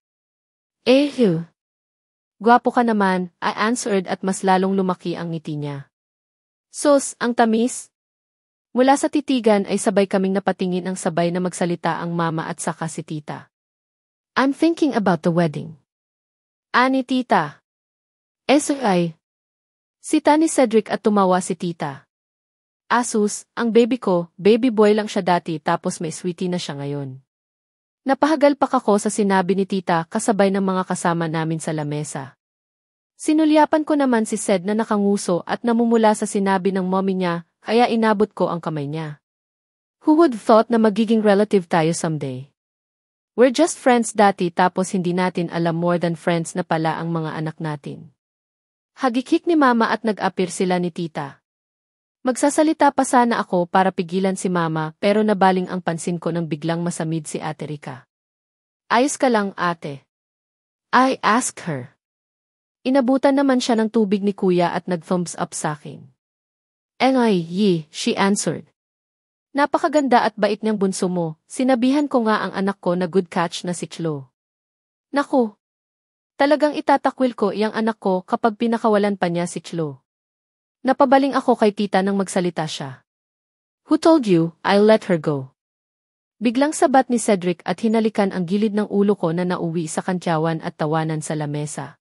Gwapo ka naman, I answered at mas lalong lumaki ang ngiti niya. Sus, ang tamis? Mula sa titigan ay sabay kaming napatingin ang sabay na magsalita ang mama at saka si tita. I'm thinking about the wedding. Ani tita. Sita ni Cedric at tumawa si tita. Asus, ang baby ko, baby boy lang siya dati tapos may sweetie na siya ngayon. Napahagalpak ako sa sinabi ni tita kasabay ng mga kasama namin sa lamesa. Sinulyapan ko naman si Ced na nakanguso at namumula sa sinabi ng mommy niya kaya inabot ko ang kamay niya. Who would thought na magiging relative tayo someday? We're just friends dati tapos hindi natin alam more than friends na pala ang mga anak natin. Hagikik ni mama at nag-appear sila ni tita. Magsasalita pa sana ako para pigilan si mama pero nabaling ang pansin ko nang biglang masamid si Ate Rica. Ayos ka lang ate. I asked her. Inabutan naman siya ng tubig ni kuya at nag-thumbs up sa akin. She answered. Napakaganda at bait niyang bunso mo, sinabihan ko nga ang anak ko na good catch na si Chlo. Naku! Talagang itatakwil ko iyang anak ko kapag pinakawalan pa niya si Chlo. Napabaling ako kay tita nang magsalita siya. Who told you, I'll let her go? Biglang sabat ni Cedric at hinalikan ang gilid ng ulo ko na nauwi sa kantyawan at tawanan sa lamesa.